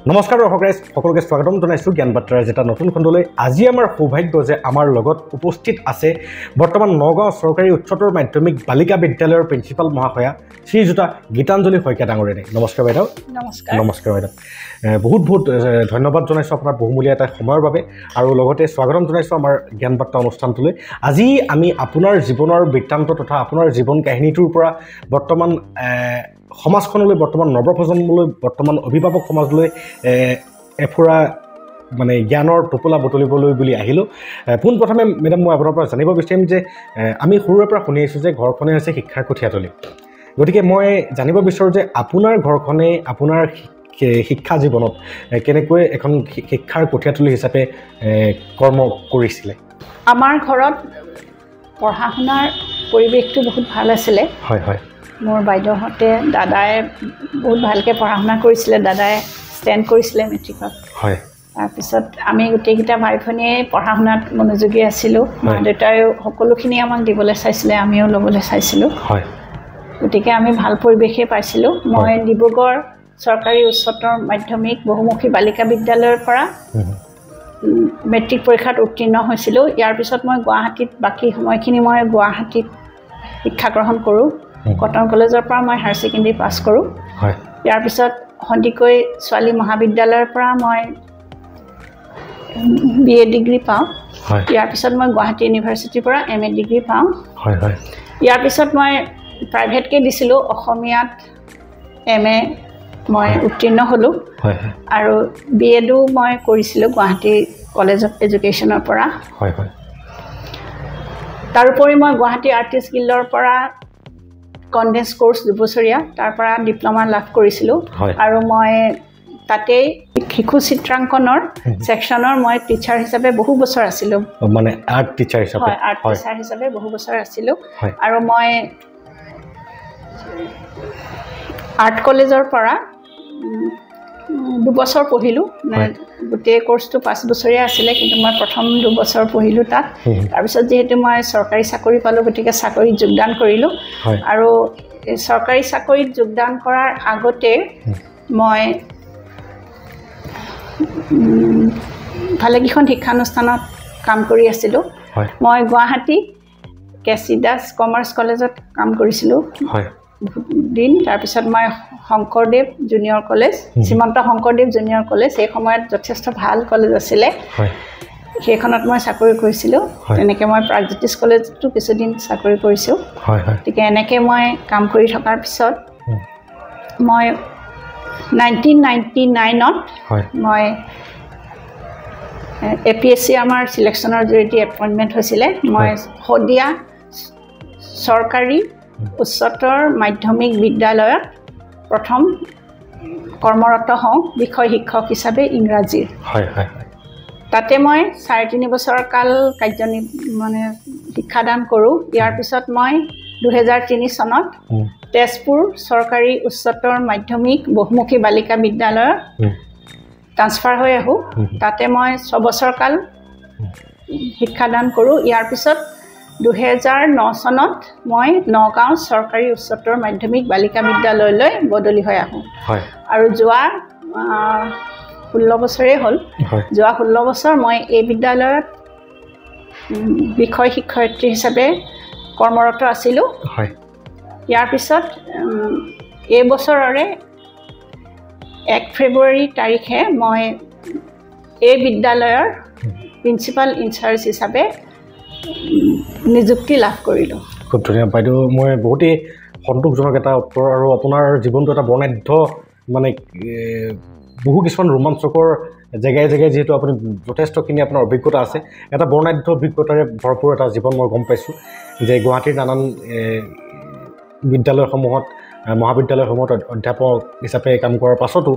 নমস্কাৰ দৰ্শক সকলোকে স্বাগতম জনাইছোঁ জ্ঞান বাৰ্তাৰ এটা নতুন খণ্ডলৈ। আজি আমাৰ সৌভাগ্য যে আমাৰ লগত উপস্থিত আছে বৰ্তমান নগাঁও চৰকাৰী উচ্চতৰ মাধ্যমিক বালিকা বিদ্যালয়ৰ প্ৰিন্সিপাল মহাশয়া শ্ৰীযুতা গীতাঞ্জলি শইকীয়া ডাঙৰীয়ানী। নমস্কাৰ বাইদেউ। নমস্কাৰ বাইদেউ। বহুত ধন্যবাদ জনাইছোঁ আপোনাৰ বহুমূলীয়া এটা সময়ৰ বাবে আৰু লগতে স্বাগতম জনাইছোঁ আমাৰ জ্ঞান বাৰ্তা অনুষ্ঠানটোলৈ। আজি আমি আপোনাৰ জীৱনৰ বৃত্তান্ত তথা আপোনাৰ জীৱন কাহিনীটোৰ পৰা বৰ্তমান সমাজখনলৈ, বৰ্তমান নৱপ্ৰজন্মলৈ, বৰ্তমান অভিভাৱক সমাজলৈ এফুৰা মানে জ্ঞানৰ টোপোলা বুটলিবলৈ বুলি আহিলোঁ। পোনপ্ৰথমে মেডাম মই আপোনাৰ পৰা জানিব বিচাৰিম যে আমি সৰুৰে পৰা শুনি আহিছোঁ যে ঘৰখনেই হৈছে শিক্ষাৰ কঠীয়াতলী। গতিকে মই জানিব বিচাৰোঁ যে আপোনাৰ ঘৰখনে আপোনাৰ শিক্ষা জীৱনত কেনেকৈ এখন শিক্ষাৰ কঠীয়াতলী হিচাপে কৰ্ম কৰিছিলে? আমাৰ ঘৰত পঢ়া শুনাৰ পৰিৱেশটো বহুত ভাল আছিলে। হয় হয়। মোৰ বাইদেউহঁতে দাদাই বহুত ভালকৈ পঢ়া শুনা কৰিছিলে। দাদাই ষ্টেণ্ড কৰিছিলে মেট্ৰিকত। হয়। তাৰপিছত আমি গোটেইকেইটা ভাই ভনীয়ে পঢ়া শুনাত মনোযোগী আছিলোঁ। মা দেউতাইও সকলোখিনি আমাক দিবলৈ চাইছিলে, আমিও ল'বলৈ চাইছিলোঁ। হয়। গতিকে আমি ভাল পৰিৱেশেই পাইছিলোঁ। মই ডিব্ৰুগড় চৰকাৰী উচ্চতৰ মাধ্যমিক বহুমুখী বালিকা বিদ্যালয়ৰ পৰা মেট্ৰিক পৰীক্ষাত উত্তীৰ্ণ হৈছিলোঁ। ইয়াৰ পিছত মই গুৱাহাটীত বাকী সময়খিনি মই গুৱাহাটীত শিক্ষা গ্ৰহণ কৰোঁ। কটন কলেজৰ পৰা মই হায়াৰ ছেকেণ্ডেৰী পাছ কৰোঁ। হয়। ইয়াৰ পিছত সন্দিকৈ ছোৱালী মহাবিদ্যালয়ৰ পৰা মই BA ডিগ্ৰী পাওঁ। ইয়াৰ পিছত মই গুৱাহাটী ইউনিভাৰ্চিটিৰ পৰা MA ডিগ্ৰী পাওঁ। হয় হয়। ইয়াৰ পিছত মই প্ৰাইভেটকৈ দিছিলোঁ। অসমীয়াত MA মই উত্তীৰ্ণ হ'লোঁ। হয় হয়। আৰু BEdো মই কৰিছিলোঁ গুৱাহাটী কলেজ অফ এডুকেশ্যনৰ পৰা। হয় হয়। তাৰোপৰি মই গুৱাহাটী আৰ্টিষ্ট গিল্ডৰ পৰা কনডেন্স কোৰ্চ 2 বছৰীয়া, তাৰ পৰা ডিপ্ল'মা লাভ কৰিছিলোঁ। আৰু মই তাতেই শিশু চিত্ৰাংকনৰ ছেকশ্যনৰ মই টিচাৰ হিচাপে বহু বছৰ আছিলোঁ। মানে আৰ্ট টিচাৰ হিচাপে? হয়, আৰ্ট টিচাৰ হিচাপে বহু বছৰ আছিলোঁ। আৰু মই আৰ্ট কলেজৰ পৰা 2 বছৰ পঢ়িলোঁ। গোটেই কোৰ্চটো 5 বছৰীয়া আছিলে, কিন্তু মই প্ৰথম 2 বছৰ পঢ়িলোঁ তাত। তাৰপিছত যিহেতু মই চৰকাৰী চাকৰি পালোঁ, গতিকে চাকৰিত যোগদান কৰিলোঁ। আৰু চৰকাৰী চাকৰিত যোগদান কৰাৰ আগতে মই ভালেকেইখন শিক্ষানুষ্ঠানত কাম কৰি আছিলোঁ। মই গুৱাহাটী কেচি দাস কমাৰ্চ কলেজত কাম কৰিছিলোঁ বহুত দিন। তাৰপিছত মই Sankardev junior college, Srimanta Sankardev junior college, সেই সময়ত যথেষ্ট ভাল কলেজ আছিলে, সেইখনত মই চাকৰি কৰিছিলোঁ। তেনেকৈ মই প্ৰাগজ্যোতিষ কলেজতো কিছুদিন চাকৰি কৰিছোঁ। গতিকে এনেকৈ মই কাম কৰি থকাৰ পিছত মই 1999ত মই APSC আমাৰ চিলেকশ্যনৰ জৰিয়তে এপইণ্টমেণ্ট হৈছিলে। মই শদিয়া চৰকাৰী উচ্চতৰ মাধ্যমিক বিদ্যালয়ত প্ৰথম কৰ্মৰত হওঁ বিষয় শিক্ষক হিচাপে ইংৰাজীৰ। তাতে মই 3.5 বছৰ কাল মানে শিক্ষাদান কৰোঁ। ইয়াৰ পিছত মই 2003 চনত তেজপুৰ চৰকাৰী উচ্চতৰ মাধ্যমিক বহুমুখী বালিকা বিদ্যালয়ত ট্ৰান্সফাৰ হৈ আহোঁ। তাতে মই 6 বছৰ কাল শিক্ষাদান কৰোঁ। ইয়াৰ পিছত 2009 চনত মই নগাঁও চৰকাৰী উচ্চতৰ মাধ্যমিক বালিকা বিদ্যালয়লৈ বদলি হৈ আহোঁ। আৰু যোৱা 16 বছৰেই হ'ল। যোৱা 16 বছৰ মই এই বিদ্যালয়ত বিষয় শিক্ষয়িত্ৰী হিচাপে কৰ্মৰত আছিলোঁ। ইয়াৰ পিছত এই বছৰৰে 1 ফেব্ৰুৱাৰী তাৰিখে মই এই বিদ্যালয়ৰ প্ৰিন্সিপাল ইনচাৰ্জ হিচাপে নিযুক্তি লাভ কৰিলোঁ। খুব ধুনীয়া বাইদেউ, মই বহুতেই সন্তোষজনক এটা উত্তৰ। আৰু আপোনাৰ জীৱনটো এটা বৰ্ণাঢ্য, মানে বহু কিছুমান ৰোমাঞ্চকৰ জেগাই জেগাই যিহেতু আপুনি যথেষ্টখিনি আপোনাৰ অভিজ্ঞতা আছে, এটা বৰ্ণাঢ্য অভিজ্ঞতাৰে ভৰপূৰ এটা জীৱন মই গম পাইছোঁ। যে গুৱাহাটীৰ নানান বিদ্যালয়সমূহত, মহাবিদ্যালয়সমূহত অধ্যাপক হিচাপে কাম কৰাৰ পাছতো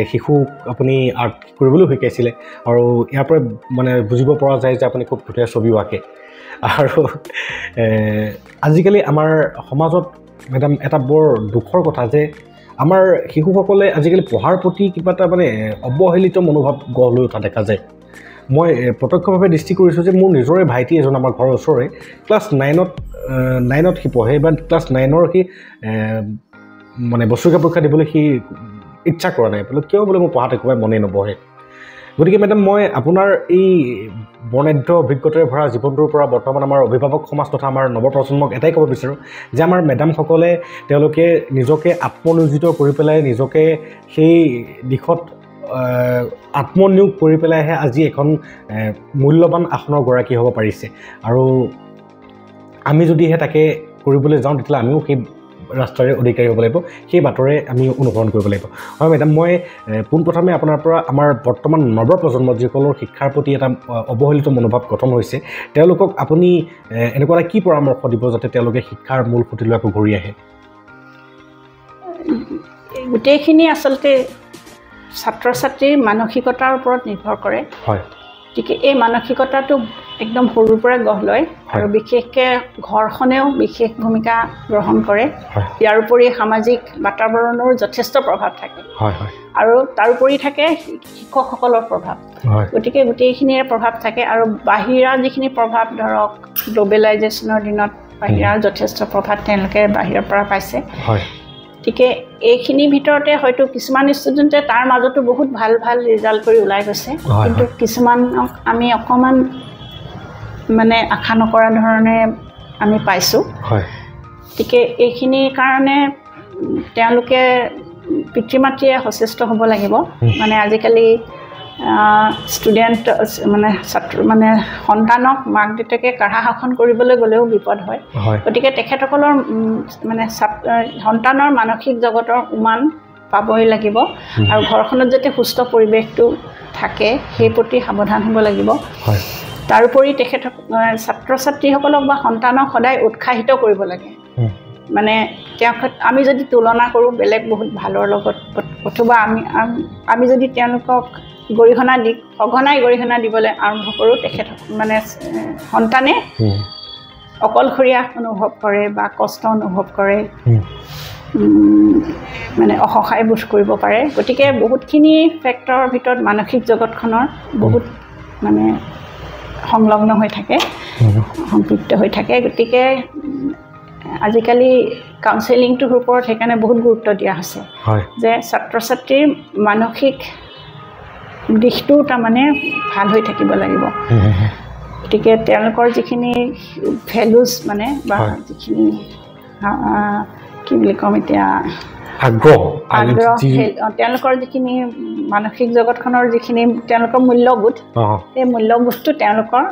শিশুক আপুনি আৰ্ট কৰিবলৈও শিকাইছিলে। আৰু ইয়াৰ পৰা মানে বুজিব পৰা যায় যে আপুনি খুব ধুনীয়া ছবিও আঁকে। আৰু আজিকালি আমাৰ সমাজত মেডাম এটা বৰ দুখৰ কথা যে আমাৰ শিশুসকলে আজিকালি পঢ়াৰ প্ৰতি কিবা এটা মানে অৱহেলিত মনোভাৱ গঢ় লৈ উঠা দেখা যায়। মই প্ৰত্যক্ষভাৱে দৃষ্টি কৰিছোঁ যে মোৰ নিজৰে ভাইটি এজন আমাৰ ঘৰৰ ওচৰৰে ক্লাছ 9ত সি পঢ়ে, বা ক্লাছ 9ৰ সি মানে বছৰীয়া পৰীক্ষা দিবলৈ সি ইচ্ছা কৰা নাই বোলে কিয় বোলে মোৰ পঢ়াত একেবাৰে মনেই নবহে গতিকে মেডাম মই আপোনাৰ এই বৰ্ণাঢ্য অভিজ্ঞতাৰে ভৰা জীৱনটোৰ পৰা বৰ্তমান আমাৰ অভিভাৱক সমাজ তথা আমাৰ নৱপ্ৰজন্মক এটাই ক'ব বিচাৰোঁ যে আমাৰ মেডামসকলে তেওঁলোকে নিজকে আত্মনিয়োজিত কৰি পেলাই নিজকে সেই দিশত আত্মনিয়োগ কৰি পেলাইহে আজি এখন মূল্যৱান আসনৰ গৰাকী হ'ব পাৰিছে আৰু আমি যদিহে তাকে কৰিবলৈ যাওঁ তেতিয়াহ'লে আমিও সেই ৰাস্তাৰে অধিকাৰী হ'ব লাগিব সেই বাটৰে আমি অনুসৰণ কৰিব লাগিব হয় মেডাম মই পোনপ্ৰথমে আপোনাৰ পৰা আমাৰ বৰ্তমান নৱপ্ৰজন্ম যিসকলৰ শিক্ষাৰ প্ৰতি এটা অৱহেলিত মনোভাৱ গঠন হৈছে তেওঁলোকক আপুনি এনেকুৱা এটা কি পৰামৰ্শ দিব যাতে তেওঁলোকে শিক্ষাৰ মূল খুঁটিলৈ আকৌ ঘূৰি আহে গোটেইখিনি আচলতে ছাত্ৰ ছাত্ৰীৰ মানসিকতাৰ ওপৰত নিৰ্ভৰ কৰে হয় গতিকে এই মানসিকতাটো একদম সৰুৰ পৰা গঢ় লয় আৰু বিশেষকৈ ঘৰখনেও বিশেষ ভূমিকা গ্ৰহণ কৰে ইয়াৰ উপৰি সামাজিক বাতাবৰণৰো যথেষ্ট প্ৰভাৱ থাকে আৰু তাৰোপৰি থাকে শিক্ষকসকলৰ প্ৰভাৱ গতিকে গোটেইখিনিৰে প্ৰভাৱ থাকে আৰু বাহিৰা যিখিনি প্ৰভাৱ ধৰক গ্ল'বেলাইজেশ্যনৰ দিনত বাহিৰাৰ যথেষ্ট প্ৰভাৱ তেওঁলোকে বাহিৰৰ পৰা পাইছে গতিকে এইখিনিৰ ভিতৰতে হয়তো কিছুমান ষ্টুডেণ্টে তাৰ মাজতো বহুত ভাল ভাল ৰিজাল্ট কৰি ওলাই গৈছে কিন্তু কিছুমানক আমি অকণমান মানে আশা নকৰা ধৰণে আমি পাইছোঁ গতিকে এইখিনিৰ কাৰণে তেওঁলোকে পিতৃ মাতৃয়ে সচেষ্ট হ'ব লাগিব মানে আজিকালি ষ্টুডেণ্ট মানে ছাত্ৰ মানে সন্তানক মাক দেউতাকে কাঢ়া শাসন কৰিবলৈ গ'লেও বিপদ হয় গতিকে তেখেতসকলৰ মানে সন্তানৰ মানসিক জগতৰ উমান পাবই লাগিব আৰু ঘৰখনত যাতে সুস্থ পৰিৱেশটো থাকে সেই প্ৰতি সাৱধান হ'ব লাগিব তাৰোপৰি তেখেতক ছাত্ৰ ছাত্ৰীসকলক বা সন্তানক সদায় উৎসাহিত কৰিব লাগে মানে তেওঁক আমি যদি তুলনা কৰোঁ বেলেগ বহুত ভালৰ লগত অথবা আমি যদি তেওঁলোকক সঘনাই গৰিহণা দিবলৈ আৰম্ভ কৰোঁ তেখেত মানে সন্তানে অকলশৰীয়া অনুভৱ কৰে বা কষ্ট অনুভৱ কৰে মানে অসহায় বোধ কৰিব পাৰে গতিকে বহুতখিনি ফেক্টৰৰ ভিতৰত মানসিক জগতখনৰ বহুত মানে সংলগ্ন হৈ থাকে সম্পৃক্ত হৈ থাকে গতিকে আজিকালি কাউন্সেলিংটোৰ ওপৰত সেইকাৰণে বহুত গুৰুত্ব দিয়া হৈছে যে ছাত্ৰ ছাত্ৰীৰ মানসিক দিশটো তাৰমানে ভাল হৈ থাকিব লাগিব গতিকে তেওঁলোকৰ যিখিনি ভেলুজ মানে বা যিখিনি কি বুলি ক'ম এতিয়া আগ্ৰহ তেওঁলোকৰ যিখিনি মানসিক জগতখনৰ যিখিনি তেওঁলোকৰ মূল্যবোধ সেই মূল্যবোধটো তেওঁলোকৰ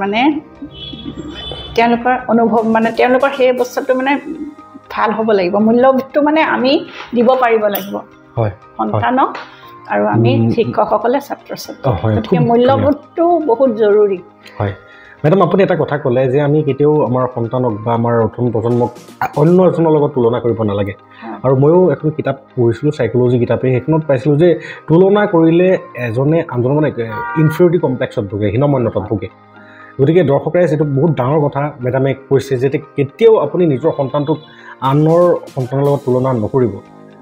মানে তেওঁলোকৰ অনুভৱ মানে তেওঁলোকৰ সেই বস্তুটো মানে ভাল হ'ব লাগিব মূল্যবোধটো মানে আমি দিব পাৰিব লাগিব সন্তানক আৰু আমি শিক্ষকসকলে ছাত্ৰ ছাত্ৰী গতিকে মূল্যবোধটো বহুত জৰুৰী হয় মেডাম আপুনি এটা কথা ক'লে যে আমি কেতিয়াও আমাৰ সন্তানক বা আমাৰ নতুন প্ৰজন্মক অন্য এজনৰ লগত তুলনা কৰিব নালাগে আৰু ময়ো এখন কিতাপ পঢ়িছিলোঁ চাইক'লজি কিতাপে সেইখনত পাইছিলোঁ যে তুলনা কৰিলে এজনে আনজনৰ মানে ইনফিৰিয়ৰিটি কমপ্লেক্সত ভোগে হীনমন্যতাত ভোগে গতিকে দৰ্শকে যিটো বহুত ডাঙৰ কথা মেডামে কৈছে যে কেতিয়াও আপুনি নিজৰ সন্তানটোক আনৰ সন্তানৰ লগত তুলনা নকৰিব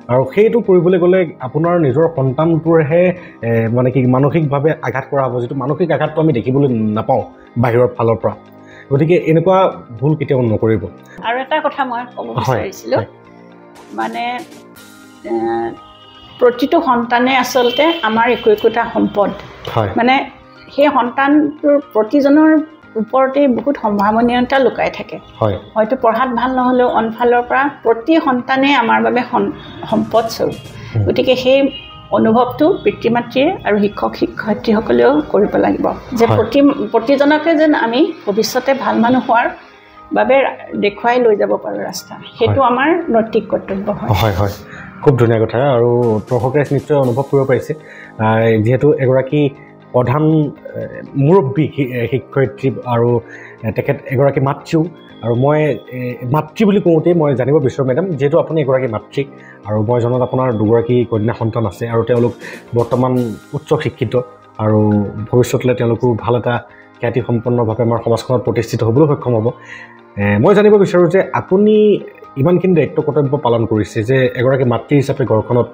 আৰু সেইটো কৰিবলৈ গ'লে আপোনাৰ নিজৰ সন্তানটোৰহে মানে কি মানসিকভাৱে আঘাত কৰা হ'ব যিটো মানসিক আঘাতটো আমি দেখিবলৈ নাপাওঁ বাহিৰৰ ফালৰ পৰা গতিকে এনেকুৱা ভুল কেতিয়াও নকৰিব আৰু এটা কথা মই ক'ব বিচাৰিছিলোঁ মানে প্ৰতিটো সন্তানে আচলতে আমাৰ একোটা সম্পদ মানে সেই সন্তানটোৰ প্ৰতিজনৰ ওপৰতে বহুত সম্ভাৱনীয়তা লুকাই থাকে হয়তো পঢ়াত ভাল নহ'লেও অনফালৰ পৰা প্ৰতি সন্তানে আমাৰ বাবে সম্পদ স্বৰূপ গতিকে সেই অনুভৱটো পিতৃ মাতৃয়ে আৰু শিক্ষক শিক্ষয়িত্ৰীসকলেও কৰিব লাগিব যে প্ৰতিজনকে যেন আমি ভৱিষ্যতে ভাল মানুহ হোৱাৰ বাবে দেখুৱাই লৈ যাব পাৰোঁ ৰাস্তা সেইটো আমাৰ নৈতিক কৰ্তব্য হয় হয় খুব ধুনীয়া কথা আৰু দৰ্শকে নিশ্চয় অনুভৱ কৰিব পাৰিছে যিহেতু এগৰাকী প্ৰধান মুৰব্বী শিক্ষয়িত্ৰী আৰু তেখেত এগৰাকী মাতৃও আৰু মই মাতৃ বুলি কওঁতেই মই জানিব বিচাৰোঁ মেডাম যিহেতু আপুনি এগৰাকী মাতৃ আৰু মই জনাত আপোনাৰ দুগৰাকী কন্যা সন্তান আছে আৰু তেওঁলোক বৰ্তমান উচ্চ শিক্ষিত আৰু ভৱিষ্যতলৈ তেওঁলোকো ভাল এটা খ্যাতিসম্পন্নভাৱে আমাৰ সমাজখনত প্ৰতিষ্ঠিত হ'বলৈ সক্ষম হ'ব মই জানিব বিচাৰোঁ যে আপুনি ইমানখিনি দায়িত্ব কৰ্তব্য পালন কৰিছে যে এগৰাকী মাতৃ হিচাপে ঘৰখনত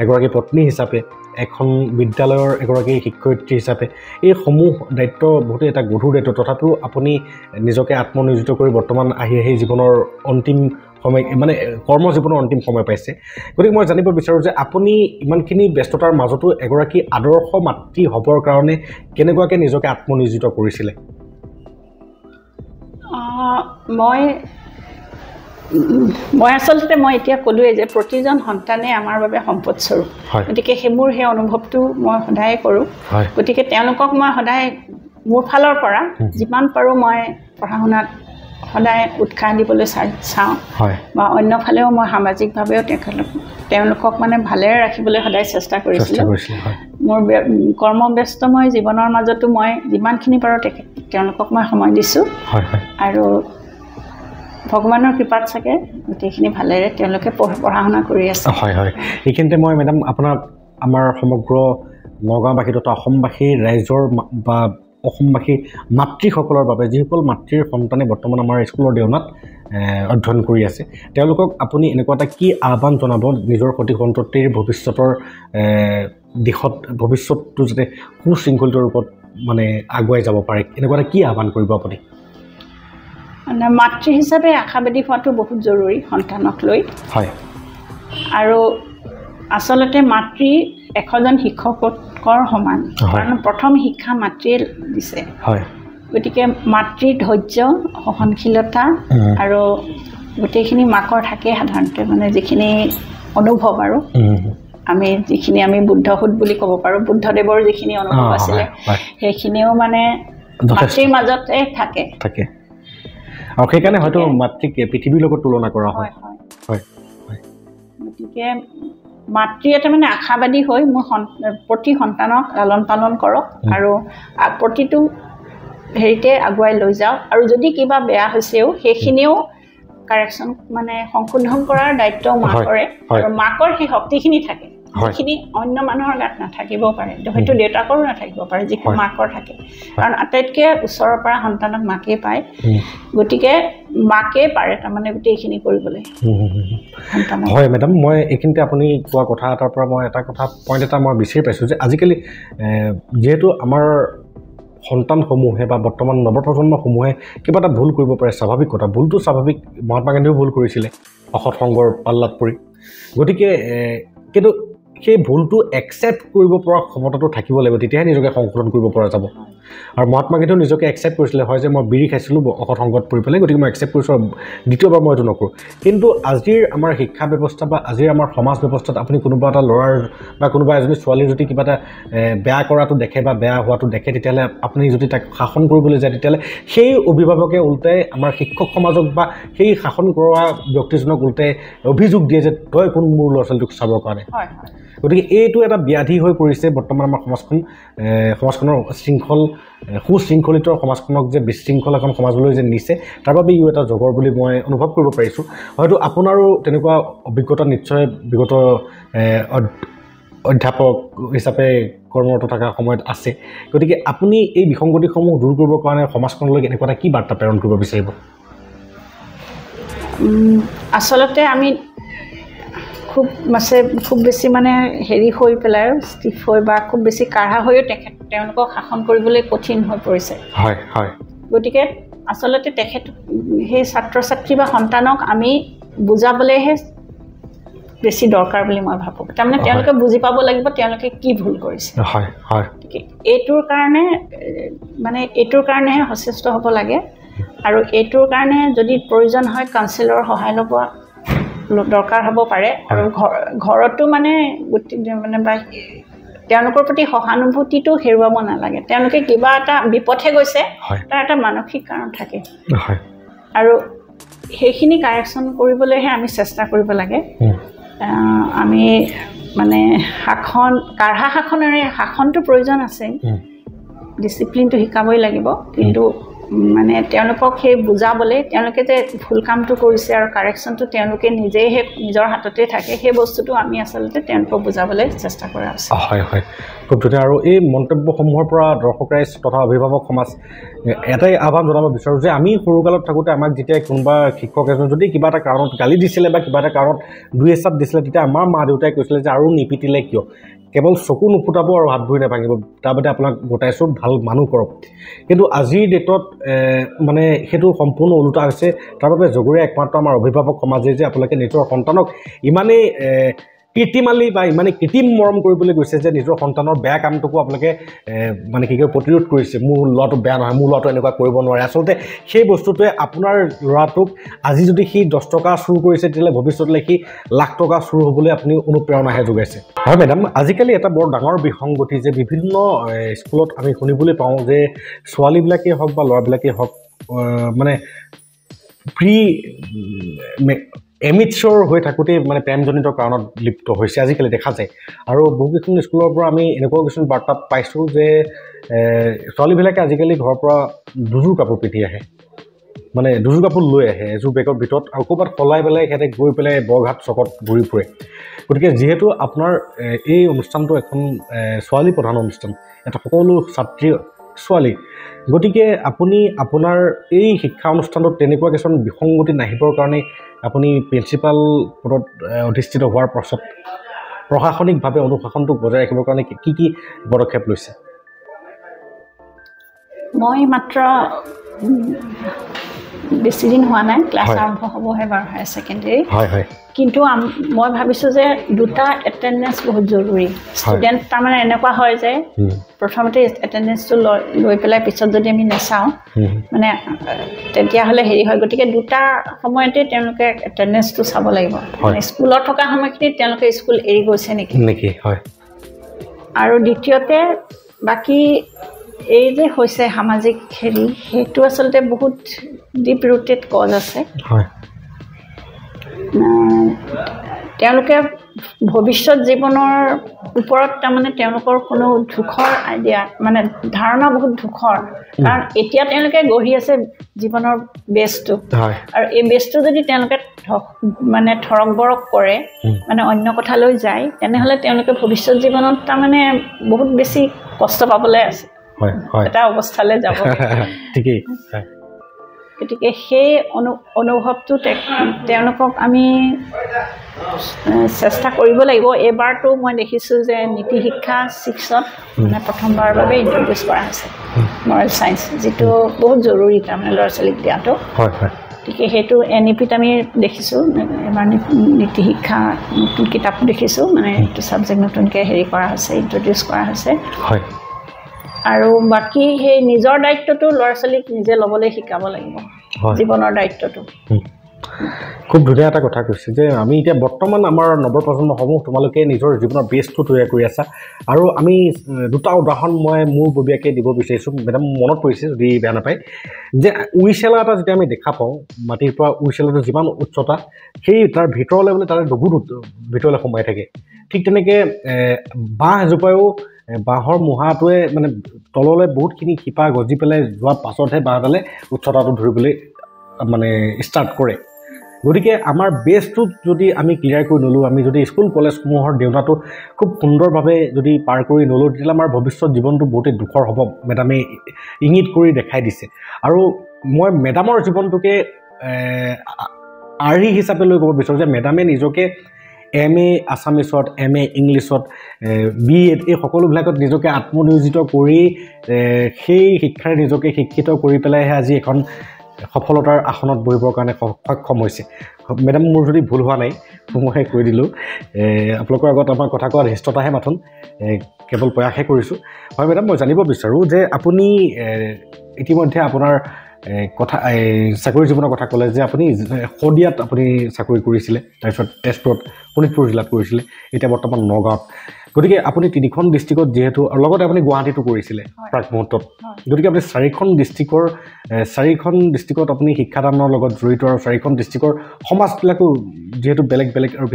এগৰাকী পত্নী হিচাপে এখন বিদ্যালয়ৰ এগৰাকী শিক্ষয়িত্ৰী হিচাপে এই সমূহ দায়িত্ব বহুতেই এটা গধুৰ দায়িত্ব তথাপিও আপুনি নিজকে আত্মনিয়োজিত কৰি বৰ্তমান আহি জীৱনৰ অন্তিম সময় মানে কৰ্মজীৱনৰ অন্তিম সময় পাইছে গতিকে মই জানিব বিচাৰোঁ যে আপুনি ইমানখিনি ব্যস্ততাৰ মাজতো এগৰাকী আদৰ্শ মাতৃ হ'বৰ কাৰণে কেনেকুৱাকৈ নিজকে আত্মনিয়োজিত কৰিছিলে মই আচলতে মই এতিয়া ক'লোৱে যে প্ৰতিজন সন্তানে আমাৰ বাবে সম্পদস্বৰূপ গতিকে সেইবোৰ সেই অনুভৱটো মই সদায় কৰোঁ গতিকে তেওঁলোকক মই সদায় মোৰ ফালৰ পৰা যিমান পাৰোঁ মই পঢ়া শুনাত সদায় উৎসাহ দিবলৈ চাওঁ বা অন্যফালেও মই সামাজিকভাৱেও তেওঁলোকক মানে ভালেৰে ৰাখিবলৈ সদায় চেষ্টা কৰিছিলোঁ মোৰ কৰ্মব্যস্তময় জীৱনৰ মাজতো মই যিমানখিনি পাৰোঁ তেওঁলোকক মই সময় দিছোঁ আৰু ভগৱানৰ কৃপাত চাগে গোটেইখিনি ভালেৰে তেওঁলোকে পঢ়া শুনা কৰি আছে হয় হয় এইখিনিতে মই মেডাম আপোনাৰ আমাৰ সমগ্ৰ নগাঁওবাসী তথা অসমবাসীৰ ৰাইজৰ বা অসমবাসী মাতৃসকলৰ বাবে যিসকল মাতৃৰ সন্তানে বৰ্তমান আমাৰ স্কুলৰ দেউনাত অধ্যয়ন কৰি আছে তেওঁলোকক আপুনি এনেকুৱা এটা কি আহ্বান জনাব নিজৰ সতি সন্ততিৰ ভৱিষ্যতৰ দিশত ভৱিষ্যতটো যাতে সুশৃংখলিত ৰূপত মানে আগুৱাই যাব পাৰে এনেকুৱা এটা কি আহ্বান কৰিব আপুনি মাতৃ হিচাপে আশাবাদী হোৱাটো বহুত জৰুৰী সন্তানক লৈ হয় আৰু আচলতে মাতৃ এজন শিক্ষকৰ সমান কাৰণ প্ৰথম শিক্ষা মাতৃয়ে দিছে গতিকে মাতৃৰ ধৈৰ্য সহনশীলতা আৰু গোটেইখিনি মাকৰ থাকে সাধাৰণতে মানে যিখিনি অনুভৱ আৰু আমি যিখিনি আমি বুদ্ধহুত বুলি ক'ব পাৰোঁ বুদ্ধদেৱৰ যিখিনি অনুভৱ আছিলে সেইখিনিও মানে মাতৃৰ মাজতে থাকে আৰু সেইকাৰণে হয়তো মাতৃক পৃথিৱীৰ লগত তুলনা কৰা হয় গতিকে মাতৃ এটা মানে আশাবাদী হৈ মোৰ প্ৰতি সন্তানক লালন পালন কৰক আৰু প্ৰতিটো হেৰিতে আগুৱাই লৈ যাওক আৰু যদি কিবা বেয়া হৈছেও সেইখিনিও কাৰেকশ্যন মানে সংশোধন কৰাৰ দায়িত্ব মাকৰে আৰু মাকৰ সেই শক্তিখিনি থাকে যিখিনি অন্য মানুহৰ গাত নাথাকিবও পাৰে হয়তো দেউতাকৰো নাথাকিব পাৰে যিখিনি মাকৰ থাকে কাৰণ আটাইতকৈ ওচৰৰ পৰা সন্তানক মাকেই পায় গতিকে মাকেই পাৰে তাৰমানে গোটেইখিনি কৰিবলৈ হয় মেডাম মই এইখিনিতে আপুনি কোৱা কথা এটাৰ পৰা মই এটা কথা পইণ্ট এটা মই বিচাৰি পাইছোঁ যে আজিকালি যিহেতু আমাৰ সন্তানসমূহে বা বৰ্তমান নৱপ্ৰজন্মসমূহে কিবা এটা ভুল কৰিব পাৰে স্বাভাৱিক কথা ভুলটো স্বাভাৱিক মহাত্মা গান্ধীয়েও ভুল কৰিছিলে অসৎ সংগৰ পাল্লাত পৰি গতিকে কিন্তু সেই ভুলটো একচেপ্ট কৰিব পৰা ক্ষমতাটো থাকিব লাগিব তেতিয়াহে নিজকে সংশোধন কৰিব পৰা যাব আৰু মহাত্মা গান্ধীয়েও নিজকে একচেপ্ট কৰিছিলে হয় যে মই বিড়ি খাইছিলোঁ অসৎ সংগত পৰি পেলাই গতিকে মই একচেপ্ট কৰিছোঁ দ্বিতীয়বাৰ মই এইটো নকৰোঁ কিন্তু আজিৰ আমাৰ শিক্ষা ব্যৱস্থা বা আজিৰ আমাৰ সমাজ ব্যৱস্থাত আপুনি কোনোবা এটা ল'ৰাৰ বা কোনোবা এজনী ছোৱালীৰ যদি কিবা এটা বেয়া কৰাটো দেখে বা বেয়া হোৱাটো দেখে তেতিয়াহ'লে আপুনি যদি তাক শাসন কৰিবলৈ যায় তেতিয়াহ'লে সেই অভিভাৱকে উল্টাই আমাৰ শিক্ষক সমাজক বা সেই শাসন কৰা ব্যক্তিজনক উল্টাই অভিযোগ দিয়ে যে তই কোন মোৰ ল'ৰা ছোৱালীটোক চাবৰ কাৰণে গতিকে এইটো এটা ব্যাধি হৈ পৰিছে বৰ্তমান আমাৰ সমাজখনৰ সুশৃংখলিত সমাজখনক যে বিশৃংখল এখন সমাজলৈ যে নিছে তাৰ বাবে ইও এটা জগৰ বুলি মই অনুভৱ কৰিব পাৰিছোঁ হয়তো আপোনাৰো তেনেকুৱা অভিজ্ঞতা নিশ্চয় বিগত অধ্যাপক হিচাপে কৰ্মৰত থকা সময়ত আছে গতিকে আপুনি এই বিসংগতিসমূহ দূৰ কৰিবৰ কাৰণে সমাজখনলৈ এনেকুৱা এটা কি বাৰ্তা প্ৰেৰণ কৰিব বিচাৰিব আচলতে আমি খুব বেছি মানে হেৰি হৈ পেলাই ষ্টিফ হৈ বা খুব বেছি কাঢ়া হৈও তেওঁলোকক শাসন কৰিবলৈ কঠিন হৈ পৰিছে গতিকে আচলতে সেই ছাত্ৰ ছাত্ৰী বা সন্তানক আমি বুজাবলৈহে বেছি দৰকাৰ বুলি মই ভাবোঁ তাৰমানে তেওঁলোকে বুজি পাব লাগিব তেওঁলোকে কি ভুল কৰিছে এইটোৰ কাৰণেহে সচেষ্ট হ'ব লাগে আৰু এইটোৰ কাৰণে যদি প্ৰয়োজন হয় কাউন্সিলৰ সহায় ল'ব দৰকাৰ হ'ব পাৰে আৰু ঘৰতো মানে বা তেওঁলোকৰ প্ৰতি সহানুভূতিটো হেৰুৱাব নালাগে তেওঁলোকে কিবা এটা বিপথে গৈছে তাৰ এটা মানসিক কাৰণ থাকে আৰু সেইখিনি কাৰেকশ্যন কৰিবলৈহে আমি চেষ্টা কৰিব লাগে আমি মানে কাঢ়া শাসনটো প্ৰয়োজন আছে ডিচিপ্লিনটো শিকাবই লাগিব কিন্তু মানে তেওঁলোকক সেই বুজাবলৈ তেওঁলোকে যে ভুল কামটো কৰিছে আৰু কাৰেকশ্যনটো তেওঁলোকে নিজেই নিজৰ হাততে থাকে সেই বস্তুটো আমি আচলতে তেওঁলোকক বুজাবলৈ চেষ্টা কৰা আছে হয় খুব ধুনীয়া আৰু এই মন্তব্যসমূহৰ পৰা দৰ্শক ৰাইজ তথা অভিভাৱক সমাজ এটাই আহ্বান জনাব বিচাৰোঁ যে আমি সৰুকালত থাকোঁতে আমাক যেতিয়া কোনোবা শিক্ষক এজন যদি কিবা এটা কাৰণত গালি দিছিলে বা কিবা এটা কাৰণত দুই এচাপ দিছিলে তেতিয়া আমাৰ মা দেউতাই কৈছিলে যে আৰু নিপিটিলে কিয় কেৱল চকু নুফুটাব আৰু হাত ভৰি নাভাঙিব তাৰ বাদে আপোনাক গোটাইছোঁ ভাল মানুহ কৰক কিন্তু আজিৰ ডেটত মানে সেইটো সম্পূৰ্ণ ওলোটা হৈছে তাৰ বাবে জগৰীয়া একমাত্ৰ আমাৰ অভিভাৱক সমাজে যে আপোনালোকে নিজৰ সন্তানক ইমানেই কৃত্ৰিমালি বা ইমানেই কৃত্ৰিম মৰম কৰিবলৈ গৈছে যে নিজৰ সন্তানৰ বেয়া কামটোকো আপোনালোকে মানে কি কয় প্ৰতিৰোধ কৰিছে মোৰ ল'ৰাটো বেয়া নহয় মোৰ ল'ৰাটো এনেকুৱা কৰিব নোৱাৰে আচলতে সেই বস্তুটোৱে আপোনাৰ ল'ৰাটোক আজি যদি সি 10 টকা চুৰ কৰিছে তেতিয়াহ'লে ভৱিষ্যতলৈ সি লাখ টকা চুৰ হ'বলৈ আপুনি অনুপ্ৰেৰণাহে যোগাইছে হয় মেডাম আজিকালি এটা বৰ ডাঙৰ বিসংগতি যে বিভিন্ন স্কুলত আমি শুনিবলৈ পাওঁ যে ছোৱালীবিলাকেই হওক বা ল'ৰাবিলাকেই হওক মানে প্ৰি এমিটছৰ হৈ থাকোঁতে মানে প্ৰেমজনিত কাৰণত লিপ্ত হৈছে আজিকালি দেখা যায় আৰু বহুকেইখন স্কুলৰ পৰা আমি এনেকুৱা কিছুমান বাৰ্তা পাইছোঁ যে ছোৱালীবিলাকে আজিকালি ঘৰৰ পৰা দুযোৰ কাপোৰ পিন্ধি আহে মানে দুযোৰ কাপোৰ লৈ আহে এযোৰ বেগৰ ভিতৰত আৰু ক'ৰবাত সলাই পেলাই সিহঁতে গৈ পেলাই বৰঘাট চকত ঘূৰি ফুৰে গতিকে যিহেতু আপোনাৰ এই অনুষ্ঠানটো এখন ছোৱালী প্ৰধান অনুষ্ঠান এটা সকলো ছাত্ৰী ছোৱালী গতিকে আপুনি আপোনাৰ এই শিক্ষা অনুষ্ঠানটোত তেনেকুৱা কিছুমান বিসংগতি নাহিবৰ কাৰণে আপুনি প্ৰিন্সিপাল পদত অধিষ্ঠিত হোৱাৰ পাছত প্ৰশাসনিকভাৱে অনুশাসনটো বজাই ৰাখিবৰ কাৰণে কি কি পদক্ষেপ লৈছে মই মাত্ৰ বেছি দিন হোৱা নাই ক্লাছ আৰম্ভ হ'বহে বাৰু হায়াৰ ছেকেণ্ডেৰী হয় হয় কিন্তু মই ভাবিছোঁ যে দুটা এটেণ্ডেঞ্চ বহুত জৰুৰী ষ্টুডেণ্ট তাৰমানে এনেকুৱা হয় যে প্ৰথমতে এটেণ্ডেঞ্চটো লৈ পেলাই পিছত যদি আমি নাচাওঁ মানে তেতিয়াহ'লে হেৰি হয় গতিকে দুটা সময়তে তেওঁলোকে এটেণ্ডেঞ্চটো চাব লাগিব স্কুলত থকা সময়খিনিত তেওঁলোকে স্কুল এৰি গৈছে নেকি হয় আৰু দ্বিতীয়তে বাকী এই যে হৈছে সামাজিক হেৰি সেইটো আচলতে বহুত ডিপ ৰুটেড কজ আছে হয় তেওঁলোকে ভৱিষ্যত জীৱনৰ ওপৰত তাৰমানে তেওঁলোকৰ কোনো ধূসৰ আইডিয়া মানে ধাৰণা বহুত ধূসৰ কাৰণ এতিয়া তেওঁলোকে গঢ়ি আছে জীৱনৰ বেছটো আৰু এই বেছটো যদি তেওঁলোকে মানে থৰক বৰক কৰে মানে অন্য কথালৈ যায় তেনেহ'লে তেওঁলোকে ভৱিষ্যত জীৱনত তাৰমানে বহুত বেছি কষ্ট পাবলৈ আছে এটা অৱস্থালৈ যাব ঠিকেই গতিকে সেই অনুভৱটো তেওঁলোকক আমি চেষ্টা কৰিব লাগিব এইবাৰতো মই দেখিছোঁ যে নীতি শিক্ষা 6ত মানে প্ৰথমবাৰৰ বাবে ইণ্ট্ৰডিউচ কৰা হৈছে মৰেল ছায়েন্স যিটো বহুত জৰুৰী তাৰমানে ল'ৰা ছোৱালীক দিয়াটো গতিকে সেইটো NEP-ত আমি দেখিছোঁ এবাৰ নীতি শিক্ষা নতুন কিতাপো দেখিছোঁ মানে এইটো ছাবজেক্ট নতুনকৈ হেৰি কৰা হৈছে ইণ্ট্ৰডিউচ কৰা হৈছে আৰু বাকী সেই নিজৰ দায়িত্বটো ল'ৰা ছোৱালীক নিজে ল'বলৈ শিকাব লাগিব জীৱনৰ দায়িত্বটো খুব ধুনীয়া এটা কথা কৈছে যে আমি এতিয়া বৰ্তমান আমাৰ নৱপ্ৰজন্মসমূহ তোমালোকে নিজৰ জীৱনৰ বেছটো তৈয়াৰ কৰি আছা আৰু আমি দুটা উদাহৰণ মই মোৰ ববীয়াকৈ দিব বিচাৰিছোঁ মেডাম মনত পৰিছে যদি বেয়া নাপায় যে উইচেলা এটা যেতিয়া আমি দেখা পাওঁ মাটিৰ পৰা উইচেলাটো যিমান উচ্চতা সেই তাৰ ভিতৰলৈ মানে তাৰে দুগুণ ভিতৰলৈ সোমাই থাকে ঠিক তেনেকৈ বাঁহ এজোপাও বাঁহৰ মুঢ়াটোৱে মানে তললৈ বহুতখিনি শিপা গজি পেলাই যোৱাৰ পাছতহে বাঁহডালে উচ্চতাটো ধৰিবলৈ মানে ষ্টাৰ্ট কৰে গতিকে আমাৰ বেছটো যদি আমি ক্লিয়াৰ কৰি নলওঁ আমি যদি স্কুল কলেজসমূহৰ দেউনাটো খুব সুন্দৰভাৱে যদি পাৰ কৰি নলওঁ তেতিয়াহ'লে আমাৰ ভৱিষ্যত জীৱনটো বহুতেই দুখৰ হ'ব মেডামে ইংগিত কৰি দেখাই দিছে আৰু মই মেডামৰ জীৱনটোকে আৰ্হি হিচাপে লৈ ক'ব বিচাৰোঁ যে মেডামে নিজকে MA আছামিছত MA ইংলিছত BEd এই সকলোবিলাকত নিজকে আত্মনিয়োজিত কৰি সেই শিক্ষাৰে নিজকে শিক্ষিত কৰি পেলাইহে আজি এখন সফলতাৰ আসনত বহিবৰ কাৰণে সক্ষম হৈছে মেডাম মোৰ যদি ভুল হোৱা নাই মই কৈ দিলোঁ আপোনালোকৰ আগত আমাৰ কথা কোৱাৰ ধৃষ্টতাহে মাথোন কেৱল প্ৰয়াসহে কৰিছোঁ হয় মেডাম মই জানিব বিচাৰোঁ যে আপুনি ইতিমধ্যে আপোনাৰ কথা চাকৰি জীৱনৰ কথা ক'লে যে আপুনি শদিয়াত আপুনি চাকৰি কৰিছিলে তাৰপিছত তেজপুৰত শোণিতপুৰ জিলাত কৰিছিলে এতিয়া বৰ্তমান নগাঁৱত গতিকে আপুনি 3খন ডিষ্ট্ৰিক্টত যিহেতু আৰু লগতে আপুনি গুৱাহাটীতো কৰিছিলে প্ৰাক মুহূৰ্তত গতিকে আপুনি 4খন ডিষ্ট্ৰিক্টত আপুনি শিক্ষাদানৰ লগত জড়িত আৰু 4খন ডিষ্ট্ৰিক্টৰ সমাজবিলাকো যিহেতু বেলেগ বেলেগ আৰু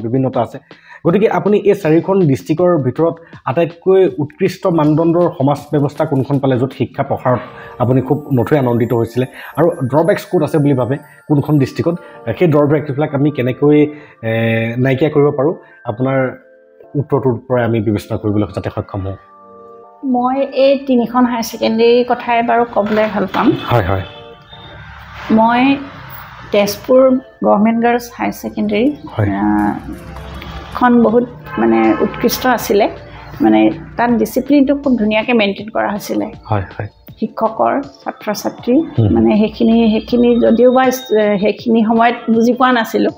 বিভিন্নতা আছে গতিকে আপুনি এই 4খন ডিষ্ট্ৰিক্টৰ ভিতৰত আটাইতকৈ উৎকৃষ্ট মানদণ্ডৰ সমাজ ব্যৱস্থা কোনখন পালে য'ত শিক্ষা প্ৰসাৰত আপুনি খুব নথৈ আনন্দিত হৈছিলে আৰু ড্ৰবেক্স ক'ত আছে বুলি ভাবে কোনখন ডিষ্ট্ৰিক্টত সেই ড্ৰবেক্সবিলাক আমি কেনেকৈ নাইকিয়া কৰিব পাৰোঁ আপোনাৰ উত্তৰটোৰ পৰা আমি বিবেচনা কৰিবলৈ যাতে সক্ষম হওঁ মই এই 3খন হায়াৰ ছেকেণ্ডেৰী কথাই বাৰু ক'বলৈ ভাল পাম হয় মই Tezpur government girls higher secondary খন বহুত মানে উৎকৃষ্ট আছিলে মানে তাত ডিচিপ্লিনটো খুব ধুনীয়াকৈ মেইনটেইন কৰা হৈছিলে শিক্ষকৰ ছাত্ৰ ছাত্ৰী মানে সেইখিনি যদিও বা সেইখিনি সময়ত বুজি পোৱা নাছিলোঁ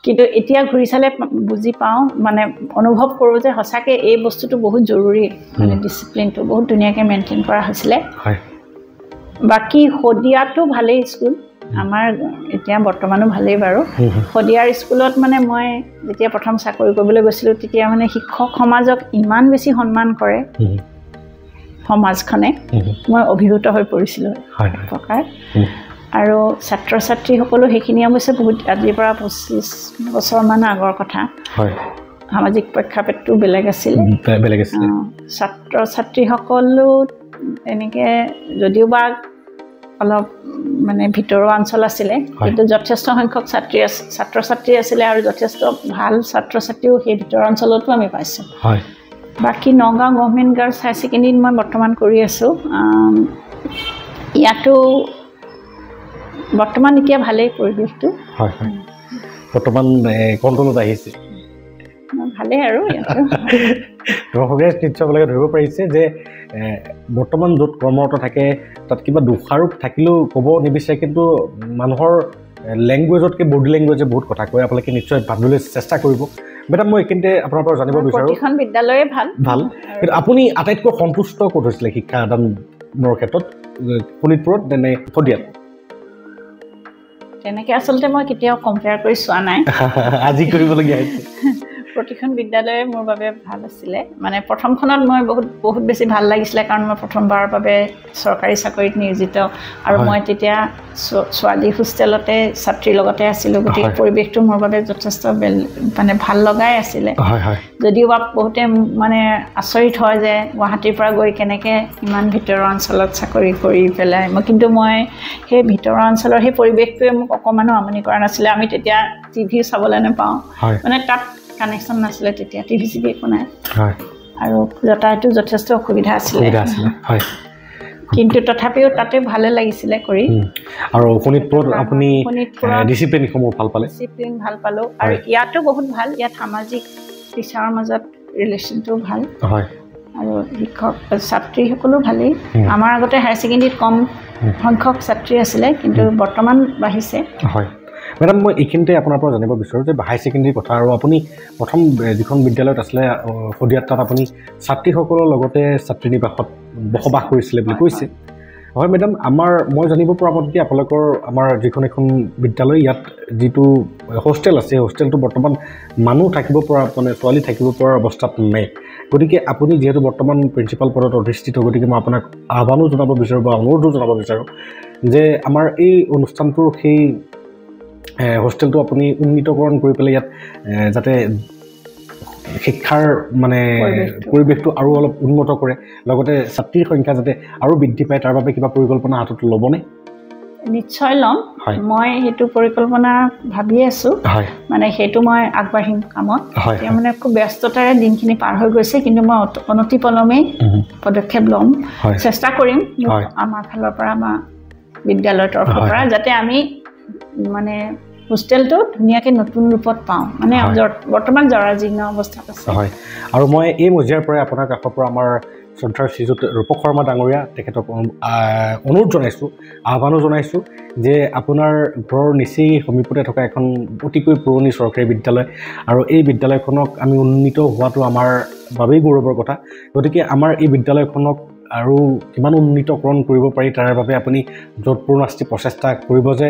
কিন্তু এতিয়া ঘূৰি চালে বুজি পাওঁ মানে অনুভৱ কৰোঁ যে সঁচাকৈ এই বস্তুটো বহুত জৰুৰী মানে ডিচিপ্লিনটো বহুত ধুনীয়াকৈ মেইনটেইন কৰা হৈছিলে বাকী শদিয়াটো ভালেই স্কুল আমাৰ এতিয়া বৰ্তমানো ভালেই বাৰু শদিয়াৰ স্কুলত মানে মই যেতিয়া প্ৰথম চাকৰি কৰিবলৈ গৈছিলোঁ তেতিয়া মানে শিক্ষক সমাজক ইমান বেছি সন্মান কৰে সমাজখনে মই অভিভূত হৈ পৰিছিলোঁ প্ৰকাৰ আৰু ছাত্ৰ ছাত্ৰীসকলো সেইখিনি অৱশ্যে বহুত আজিৰ পৰা 25 বছৰমান আগৰ কথা সামাজিক প্ৰেক্ষাপটটো বেলেগ আছিল ছাত্ৰ ছাত্ৰীসকলো এনেকৈ যদিও বা অলপ মানে ভিতৰুৱা অঞ্চল আছিলে কিন্তু যথেষ্ট সংখ্যক ছাত্ৰ ছাত্ৰী আছিলে আৰু যথেষ্ট ভাল ছাত্ৰ ছাত্ৰীও সেই ভিতৰুৱা অঞ্চলতো আমি পাইছোঁ বাকী নগাঁও গভৰ্ণমেণ্ট গাৰ্লছ হায়াৰ ছেকেণ্ডেৰীত মই বৰ্তমান কৰি আছোঁ ইয়াতো বৰ্তমান এতিয়া ভালেই পৰিৱেশটো বৰ্তমান কণ্ট্ৰলত আহিছে ভালেই আৰু দৰ্শকে নিশ্চয়কৈ ধৰিব পাৰিছে যে বৰ্তমান য'ত কৰ্মৰত থাকে তাত কিবা দোষাৰোপ থাকিলেও ক'ব নিবিচাৰে কিন্তু মানুহৰ লেংগুৱেজতকৈ বডি লেংগুৱেজে বহুত কথা কয় আপোনালোকে নিশ্চয় ভাবিবলৈ চেষ্টা কৰিব মেডাম মই এইখিনিতে আপোনাৰ পৰা জানিব বিচাৰোঁ প্ৰতিখন বিদ্যালয়ে ভাল কিন্তু আপুনি আটাইতকৈ সন্তুষ্ট ক'ত হৈছিলে শিক্ষা আদানৰ ক্ষেত্ৰত শোণিতপুৰত নে শদিয়াত তেনেকৈ আচলতে মই কেতিয়াও কম্পেয়াৰ কৰি চোৱা নাই আজি কৰিবলগীয়া হৈছে প্ৰতিখন বিদ্যালয়ে মোৰ বাবে ভাল আছিলে মানে প্ৰথমখনত মই বহুত বেছি ভাল লাগিছিলে কাৰণ মই প্ৰথমবাৰৰ বাবে চৰকাৰী চাকৰিত নিয়োজিত আৰু মই তেতিয়া ছোৱালী হোষ্টেলতে ছাত্ৰীৰ লগতে আছিলোঁ গতিকে পৰিৱেশটো মোৰ বাবে যথেষ্ট মানে ভাল লগাই আছিলে যদিও বা বহুতে মানে আচৰিত হয় যে গুৱাহাটীৰ পৰা গৈ কেনেকৈ ইমান ভিতৰুৱা অঞ্চলত চাকৰি কৰি পেলাই কিন্তু মই সেই ভিতৰুৱা অঞ্চলৰ সেই পৰিৱেশটোৱে মোক অকণমানো আমনি কৰা নাছিলে আমি তেতিয়া টিভি চাবলৈ নাপাওঁ মানে তাত কানেকশ্যন নাছিলে তেতিয়া টিভি চিভি একো নাই আৰু যাতায়াতো যথেষ্ট অসুবিধা আছিলে কিন্তু তথাপিও তাতে ভালে লাগিছিলে কৰি আৰু শোণিতপুৰত আপুনি ডিচিপ্লিনসমূহ ভাল পালে ডিচিপ্লিন ভাল পালোঁ আৰু ইয়াতো বহুত ভাল ইয়াত সামাজিক টিচাৰৰ মাজত ৰিলেশ্যনটো ভাল আৰু শিক্ষক ছাত্ৰীসকলো ভালেই আমাৰ আগতে হায়াৰ ছেকেণ্ডেৰীত কম সংখ্যক ছাত্ৰী আছিলে কিন্তু বৰ্তমান বাঢ়িছে মেডাম মই এইখিনিতে আপোনাৰ পৰা জানিব বিচাৰোঁ যে হায়াৰ ছেকেণ্ডেৰীৰ কথা আৰু আপুনি প্ৰথম যিখন বিদ্যালয়ত আছিলে শদিয়াত তাত আপুনি ছাত্ৰীসকলৰ লগতে ছাত্ৰী নিবাসত বসবাস কৰিছিলে বুলি কৈছে হয় মেডাম মই জানিব পৰা মতে আপোনালোকৰ আমাৰ যিখন এখন বিদ্যালয় ইয়াত যিটো হোষ্টেল আছে হোষ্টেলটো বৰ্তমান মানুহ থাকিব পৰা মানে ছোৱালী থাকিব পৰা অৱস্থাত নাই গতিকে আপুনি যিহেতু বৰ্তমান প্ৰিন্সিপাল পদত অধিষ্ঠিত গতিকে মই আপোনাক আহ্বানো জনাব বিচাৰোঁ বা অনুৰোধো জনাব বিচাৰোঁ যে আমাৰ এই অনুষ্ঠানটোৰ সেই হোষ্টেলটো আপুনি উন্নীতকৰণ কৰি পেলাই ইয়াত যাতে শিক্ষাৰ মানে পৰিৱেশটো আৰু অলপ উন্নত কৰে লগতে ছাত্ৰীৰ সংখ্যা যাতে আৰু বৃদ্ধি পায় তাৰ বাবে কিবা পৰিকল্পনা হাতত ল'বনে নিশ্চয় ল'ম মই সেইটো পৰিকল্পনা ভাবি আছোঁ মানে সেইটো মই আগবাঢ়িম কামত এতিয়া মানে খুব ব্যস্ততাৰে দিনখিনি পাৰ হৈ গৈছে কিন্তু মই অনতিপলমেই পদক্ষেপ ল'ম চেষ্টা কৰিম আমাৰ ফালৰ পৰা বা বিদ্যালয়ৰ তৰফৰ পৰা যাতে আমি মানে হোষ্টেলটো ধুনীয়াকৈ নতুন ৰূপত পাওঁ মানে বৰ্তমান জৰাজীৰ্ণ অৱস্থাত আছে আৰু মই এই মজিয়াৰ পৰাই আপোনাৰ কাষৰ পৰা আমাৰ শ্ৰদ্ধাৰ শ্ৰীযুত ৰূপক শৰ্মা ডাঙৰীয়া তেখেতক অনুৰোধ জনাইছোঁ আহ্বানো জনাইছোঁ যে আপোনাৰ ঘৰৰ নিচেই সমীপতে থকা এখন অতিকৈ পুৰণি চৰকাৰী বিদ্যালয় আৰু এই বিদ্যালয়খনক আমি উন্নীত হোৱাটো আমাৰ বাবেই গৌৰৱৰ কথা গতিকে আমাৰ এই বিদ্যালয়খনক আৰু কিমান উন্নীতকৰণ কৰিব পাৰি তাৰ বাবে আপুনি যৎপূৰ্ণাস্তি প্ৰচেষ্টা কৰিব যে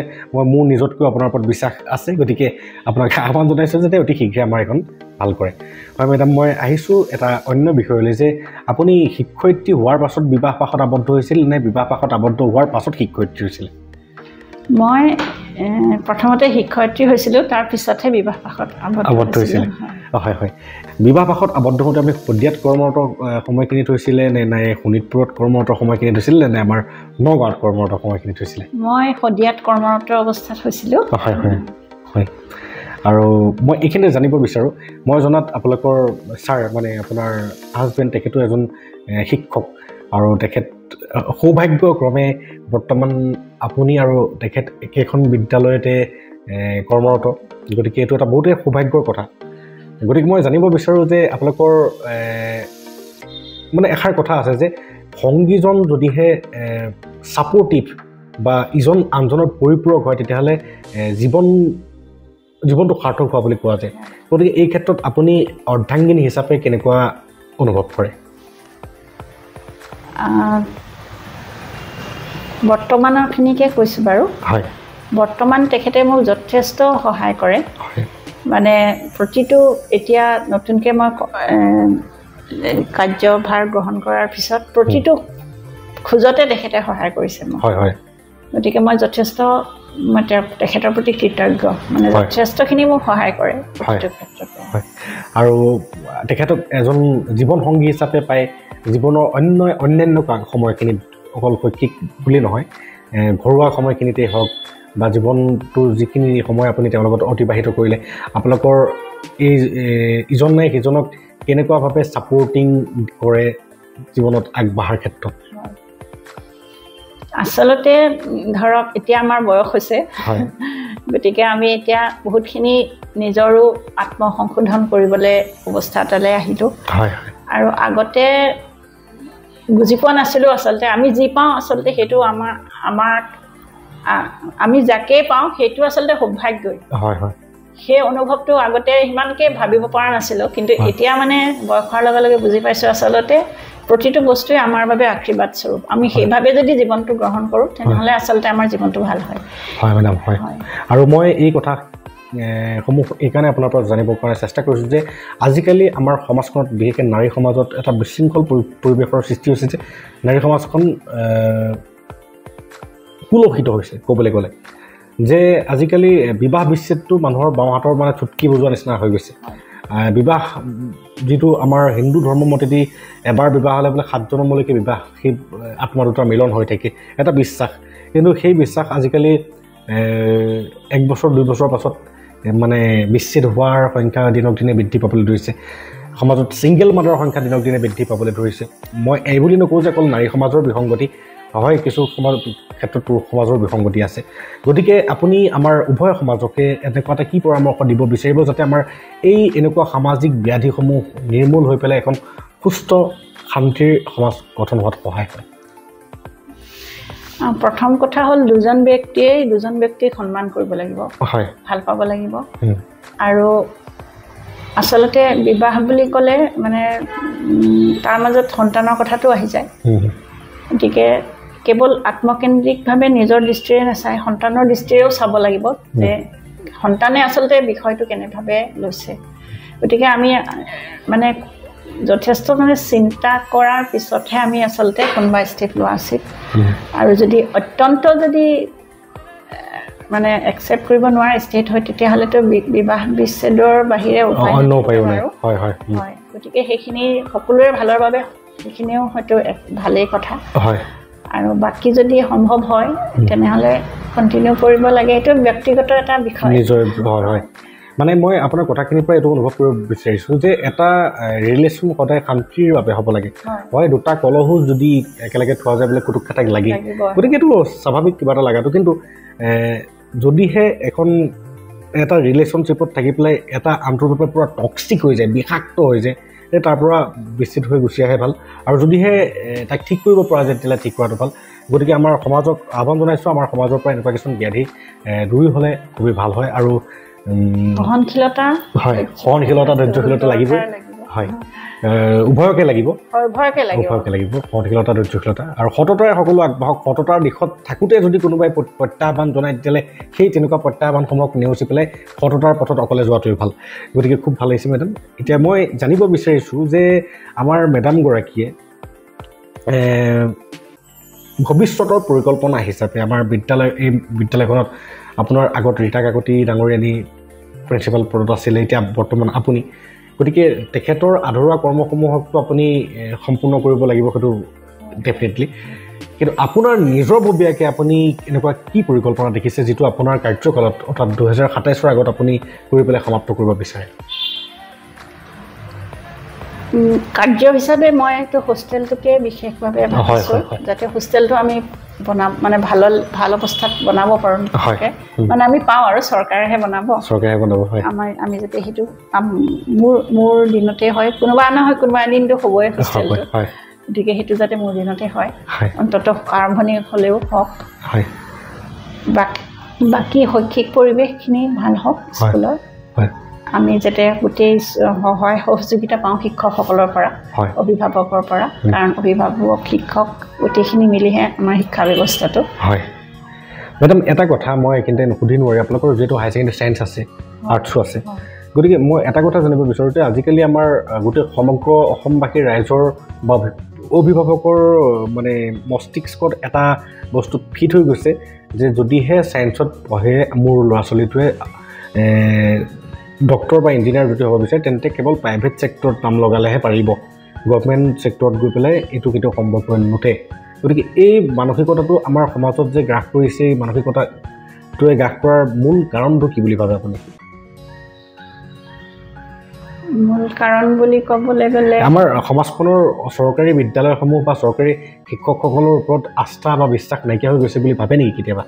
মোৰ নিজতকৈ আপোনাৰ ওপৰত বিশ্বাস আছে গতিকে আপোনাক আহ্বান জনাইছোঁ যাতে অতি শীঘ্ৰে আমাৰ এখন ভাল কৰে হয় মেডাম মই আহিছোঁ এটা অন্য বিষয়লৈ যে আপুনি শিক্ষয়িত্ৰী হোৱাৰ পাছত বিবাহ পাশত আবদ্ধ হৈছিল নে বিবাহ পাশত আবদ্ধ হোৱাৰ পাছত শিক্ষয়িত্ৰী হৈছিল মই প্ৰথমতে শিক্ষয়িত্ৰী হৈছিলোঁ তাৰ পিছতহে বিবাহ পাশত আবদ্ধ হৈছিল হয় বিবাহ পাশত আবদ্ধ হওঁতে আমি শদিয়াত কৰ্মৰত সময়খিনিত হৈছিলে নে শোণিতপুৰত কৰ্মৰত সময়খিনিত হৈছিলে নে আমাৰ নগাঁৱত কৰ্মৰত সময়খিনিত হৈছিলে মই শদিয়াত কৰ্মৰত অৱস্থাত হৈছিলোঁ হয় আৰু মই এইখিনিতে জানিব বিচাৰোঁ মই জনাত আপোনালোকৰ ছাৰ মানে আপোনাৰ হাজবেণ্ড তেখেতো এজন শিক্ষক আৰু তেখেত সৌভাগ্যক্ৰমে বৰ্তমান আপুনি আৰু তেখেত একেখন বিদ্যালয়তে কৰ্মৰত গতিকে এইটো এটা বহুতেই সৌভাগ্যৰ কথা গতিকে মই জানিব বিচাৰোঁ যে আপোনালোকৰ মানে এষাৰ কথা আছে যে সংগীজন যদিহে ছাপৰ্টিভ বা ইজন আনজনৰ পৰিপূৰক হয় তেতিয়াহ'লে জীৱনটো সাৰ্থক হোৱা বুলি কোৱা যায় গতিকে এই ক্ষেত্ৰত আপুনি অৰ্ধাংগিনী হিচাপে কেনেকুৱা অনুভৱ কৰে বৰ্তমানৰখিনিকে কৈছোঁ বাৰু হয় বৰ্তমান তেখেতে মোক যথেষ্ট সহায় কৰে মানে প্ৰতিটো এতিয়া নতুনকৈ মই কাৰ্যভাৰ গ্ৰহণ কৰাৰ পিছত প্ৰতিটো খোজতে তেখেতে সহায় কৰিছে মোক হয় হয় গতিকে মই যথেষ্ট তেখেতৰ প্ৰতি কৃতজ্ঞ মানে যথেষ্টখিনি মোক সহায় কৰে প্ৰতিটো ক্ষেত্ৰতে আৰু তেখেতক এজন জীৱন সংগী হিচাপে পাই জীৱনৰ অন্যান্য সময়খিনিত অকল শৈক্ষিক বুলি নহয় ঘৰুৱা সময়খিনিতেই হওক বা জীৱনটোৰ যিখিনি সময় আপুনি তেওঁৰ লগত অতিবাহিত কৰিলে আপোনালোকৰ এই ইজনে সিজনক কেনেকুৱাভাৱে ছাপৰ্টিং কৰে জীৱনত আগবঢ়াৰ ক্ষেত্ৰত আচলতে ধৰক এতিয়া আমাৰ বয়স হৈছে গতিকে আমি এতিয়া বহুতখিনি নিজৰো আত্মসংশোধন কৰিবলৈ অৱস্থা এটালৈ আহিলোঁ আৰু আগতে বুজি পোৱা নাছিলোঁ আচলতে আমি যি পাওঁ আচলতে সেইটো আমাৰ আমি যাকে পাওঁ সেইটো আচলতে সৌভাগ্যই সেই অনুভৱটো আগতে সিমানকৈ ভাবিব পৰা নাছিলোঁ কিন্তু এতিয়া মানে বয়স হোৱাৰ লগে লগে বুজি পাইছোঁ আচলতে প্ৰতিটো বস্তুৱে আমাৰ বাবে আশীৰ্বাদ স্বৰূপ আমি সেইভাৱে যদি জীৱনটো গ্ৰহণ কৰোঁ তেনেহ'লে আচলতে আমাৰ জীৱনটো ভাল হয় মেডাম হয় আৰু মই এই কথা সমূহ এইকাৰণে আপোনাৰ পৰা জানিবৰ কাৰণে চেষ্টা কৰিছোঁ যে আজিকালি আমাৰ সমাজখনত বিশেষকৈ নাৰী সমাজত এটা বিশৃংখল পৰিৱেশৰ সৃষ্টি হৈছে যে নাৰী সমাজখন কুলসিত হৈছে ক'বলৈ গ'লে যে আজিকালি বিবাহ বিচ্ছেদটো মানুহৰ বাওঁ হাতৰ মানে চুটকি বজোৱা নিচিনা হৈ গৈছে বিবাহ যিটো আমাৰ হিন্দু ধৰ্মমতেদি এবাৰ বিবাহ হ'লে বোলে 7 জনমলৈকে বিবাহ সেই আত্মা দুটাৰ মিলন হৈ থাকে এটা বিশ্বাস কিন্তু সেই বিশ্বাস আজিকালি 1 বছৰ 2 বছৰৰ পাছত মানে বিচ্ছেদ হোৱাৰ সংখ্যা দিনক দিনে বৃদ্ধি পাবলৈ ধৰিছে সমাজত ছিংগল মাদাৰৰ সংখ্যা দিনক দিনে বৃদ্ধি পাবলৈ ধৰিছে মই এই বুলি নকওঁ যে অকল নাৰী সমাজৰ বিসংগতি হয় কিছু সমাজ ক্ষেত্ৰত পুৰুষ সমাজৰ বিসংগতি আছে গতিকে আপুনি আমাৰ উভয় সমাজকে এনেকুৱা এটা কি পৰামৰ্শ দিব বিচাৰিব যাতে আমাৰ এই এনেকুৱা সামাজিক ব্যাধিসমূহ নিৰ্মূল হৈ পেলাই এখন সুস্থ শান্তিৰ সমাজ গঠন হোৱাত সহায় হয় প্ৰথম কথা হ'ল দুজন ব্যক্তিক সন্মান কৰিব লাগিব হয় ভাল পাব লাগিব আৰু আচলতে বিবাহ বুলি ক'লে মানে তাৰ মাজত সন্তানৰ কথাটো আহি যায় গতিকে কেৱল আত্মকেন্দ্ৰিকভাৱে নিজৰ দৃষ্টিৰে নাচাই সন্তানৰ দৃষ্টিৰেও চাব লাগিব যে সন্তানে আচলতে বিষয়টো কেনেভাৱে লৈছে গতিকে আমি মানে যথেষ্ট মানে চিন্তা কৰাৰ পিছতহে আমি আচলতে কোনোবা ষ্টেপ লোৱা উচিত আৰু যদি অত্যন্ত যদি মানে একচেপ্ট কৰিব নোৱাৰা ষ্টেট হয় তেতিয়াহ'লেতো বিবাহ বিচ্ছেদৰ বাহিৰে উপায় নাই হয় গতিকে সেইখিনি সকলোৰে ভালৰ বাবে সেইখিনিও হয়তো ভালেই কথা আৰু বাকী যদি সম্ভৱ হয় তেনেহ'লে কণ্টিনিউ কৰিব লাগে এইটো ব্যক্তিগত এটা বিষয় হয় মানে মই আপোনাৰ কথাখিনিৰ পৰা এইটো অনুভৱ কৰিব বিচাৰিছোঁ যে এটা ৰিলেশ্যন সদায় শান্তিৰ বাবে হ'ব লাগে হয় দুটা কলহো যদি একেলগে থোৱা যায় বোলে কুটুক খাটাক লাগি গতিকে এইটো স্বাভাৱিক কিবা এটা লগাটো কিন্তু যদিহে এখন এটা ৰিলেশ্যনশ্বিপত থাকি পেলাই এটা আনটোৰ বাবে পূৰা টক্সিক হৈ যায় বিষাক্ত হৈ যায় তাৰ পৰা বিচ্ছেদ হৈ গুচি আহে ভাল আৰু যদিহে তাক ঠিক কৰিব পৰা যায় তেতিয়াহ'লে ঠিক কৰাটো ভাল গতিকে আমাৰ সমাজক আহ্বান জনাইছোঁ আমাৰ সমাজৰ পৰা এনেকুৱা কিছুমান ব্যাধি দূৰ হ'লে খুবেই ভাল হয় আৰু সহনশীলতা ধৈৰ্যশীলতা লাগিবই হয় উভয়কে লাগিব সহনশীলতা ধৈৰ্যশীলতা আৰু সততাৰে সকলো আগবাঢ়ক সততাৰ দিশত থাকোঁতে যদি কোনোবাই প্ৰত্যাহ্বান জনায় তেতিয়াহ'লে সেই তেনেকুৱা প্ৰত্যাহ্বানসমূহক নেওচি পেলাই সততাৰ পথত অকলে যোৱাটোৱে ভাল গতিকে খুব ভাল লাগিছে মেডাম এতিয়া মই জানিব বিচাৰিছোঁ যে আমাৰ মেডামগৰাকীয়ে ভৱিষ্যতৰ পৰিকল্পনা হিচাপে আমাৰ এই বিদ্যালয়খনত আপোনাৰ আগত ৰীতা কাকতি ডাঙৰীয়ানী প্ৰিন্সিপাল পদত আছিলে এতিয়া বৰ্তমান আপুনি গতিকে তেখেতৰ আধৰুৱা কৰ্মসমূহকতো আপুনি সম্পূৰ্ণ কৰিব লাগিব সেইটো ডেফিনেটলি কিন্তু আপোনাৰ নিজৰ ববীয়াকৈ আপুনি এনেকুৱা কি পৰিকল্পনা দেখিছে যিটো আপোনাৰ কাৰ্যকালত অৰ্থাৎ 2027 আগত আপুনি কৰি পেলাই সমাপ্ত কৰিব বিচাৰে কাৰ্য হিচাপে মই এইটো হোষ্টেলটোকে বিশেষভাৱে ভাবিছোঁ যাতে হোষ্টেলটো আমি মানে ভাল অৱস্থাত বনাব পাৰোঁ মানে আমি পাওঁ আৰু চৰকাৰেহে বনাব আমি যাতে সেইটো মোৰ দিনতে হয় কোনোবা নহয় কোনোবা এদিনটো হ'বই হোষ্টেলটো গতিকে সেইটো যাতে মোৰ দিনতে হয় অন্ততঃ আৰম্ভণি হ'লেও হওক বাকী শৈক্ষিক পৰিৱেশখিনি ভাল হওক স্কুলৰ আমি যাতে গোটেই সহায় সহযোগিতা পাওঁ শিক্ষকসকলৰ পৰা অভিভাৱকৰ পৰা কাৰণ অভিভাৱক শিক্ষক গোটেইখিনি মিলিহে আমাৰ শিক্ষা ব্যৱস্থাটো হয় মেডাম এটা কথা মই এইখিনিতে সুধি নোৱাৰি আপোনালোকৰ যিহেতু হাই ছেকেণ্ডেৰী ছায়েন্স আছে আৰ্টছো আছে গতিকে মই এটা কথা জানিব বিচাৰোঁ যে আজিকালি আমাৰ গোটেই সমগ্ৰ অসমবাসী ৰাইজৰ বা অভিভাৱকৰ মানে মস্তিষ্কত এটা বস্তু ফিট হৈ গৈছে যে যদিহে ছায়েন্সত পঢ়ে মোৰ ল'ৰা ছোৱালীটোৱে ডক্টৰ বা ইঞ্জিনিয়াৰ যদি হ'ব বিচাৰে তেন্তে কেৱল প্ৰাইভেট ছেক্টৰত নাম লগালেহে পাৰিব গভৰ্ণমেণ্ট ছেক্টৰত গৈ পেলাই এইটো কেতিয়াও সম্ভৱ হৈ নুঠে গতিকে এই মানসিকতাটো আমাৰ সমাজত যে গ্ৰাস কৰিছে এই মানসিকতাটোৱে গ্ৰাস কৰাৰ মূল কাৰণটো কি বুলি ভাবে আপুনি মূল কাৰণ বুলি ক'বলৈ গ'লে আমাৰ সমাজখনৰ চৰকাৰী বিদ্যালয়সমূহ বা চৰকাৰী শিক্ষকসকলৰ ওপৰত আস্থা বা বিশ্বাস নাইকিয়া হৈ গৈছে বুলি ভাবে নেকি কেতিয়াবা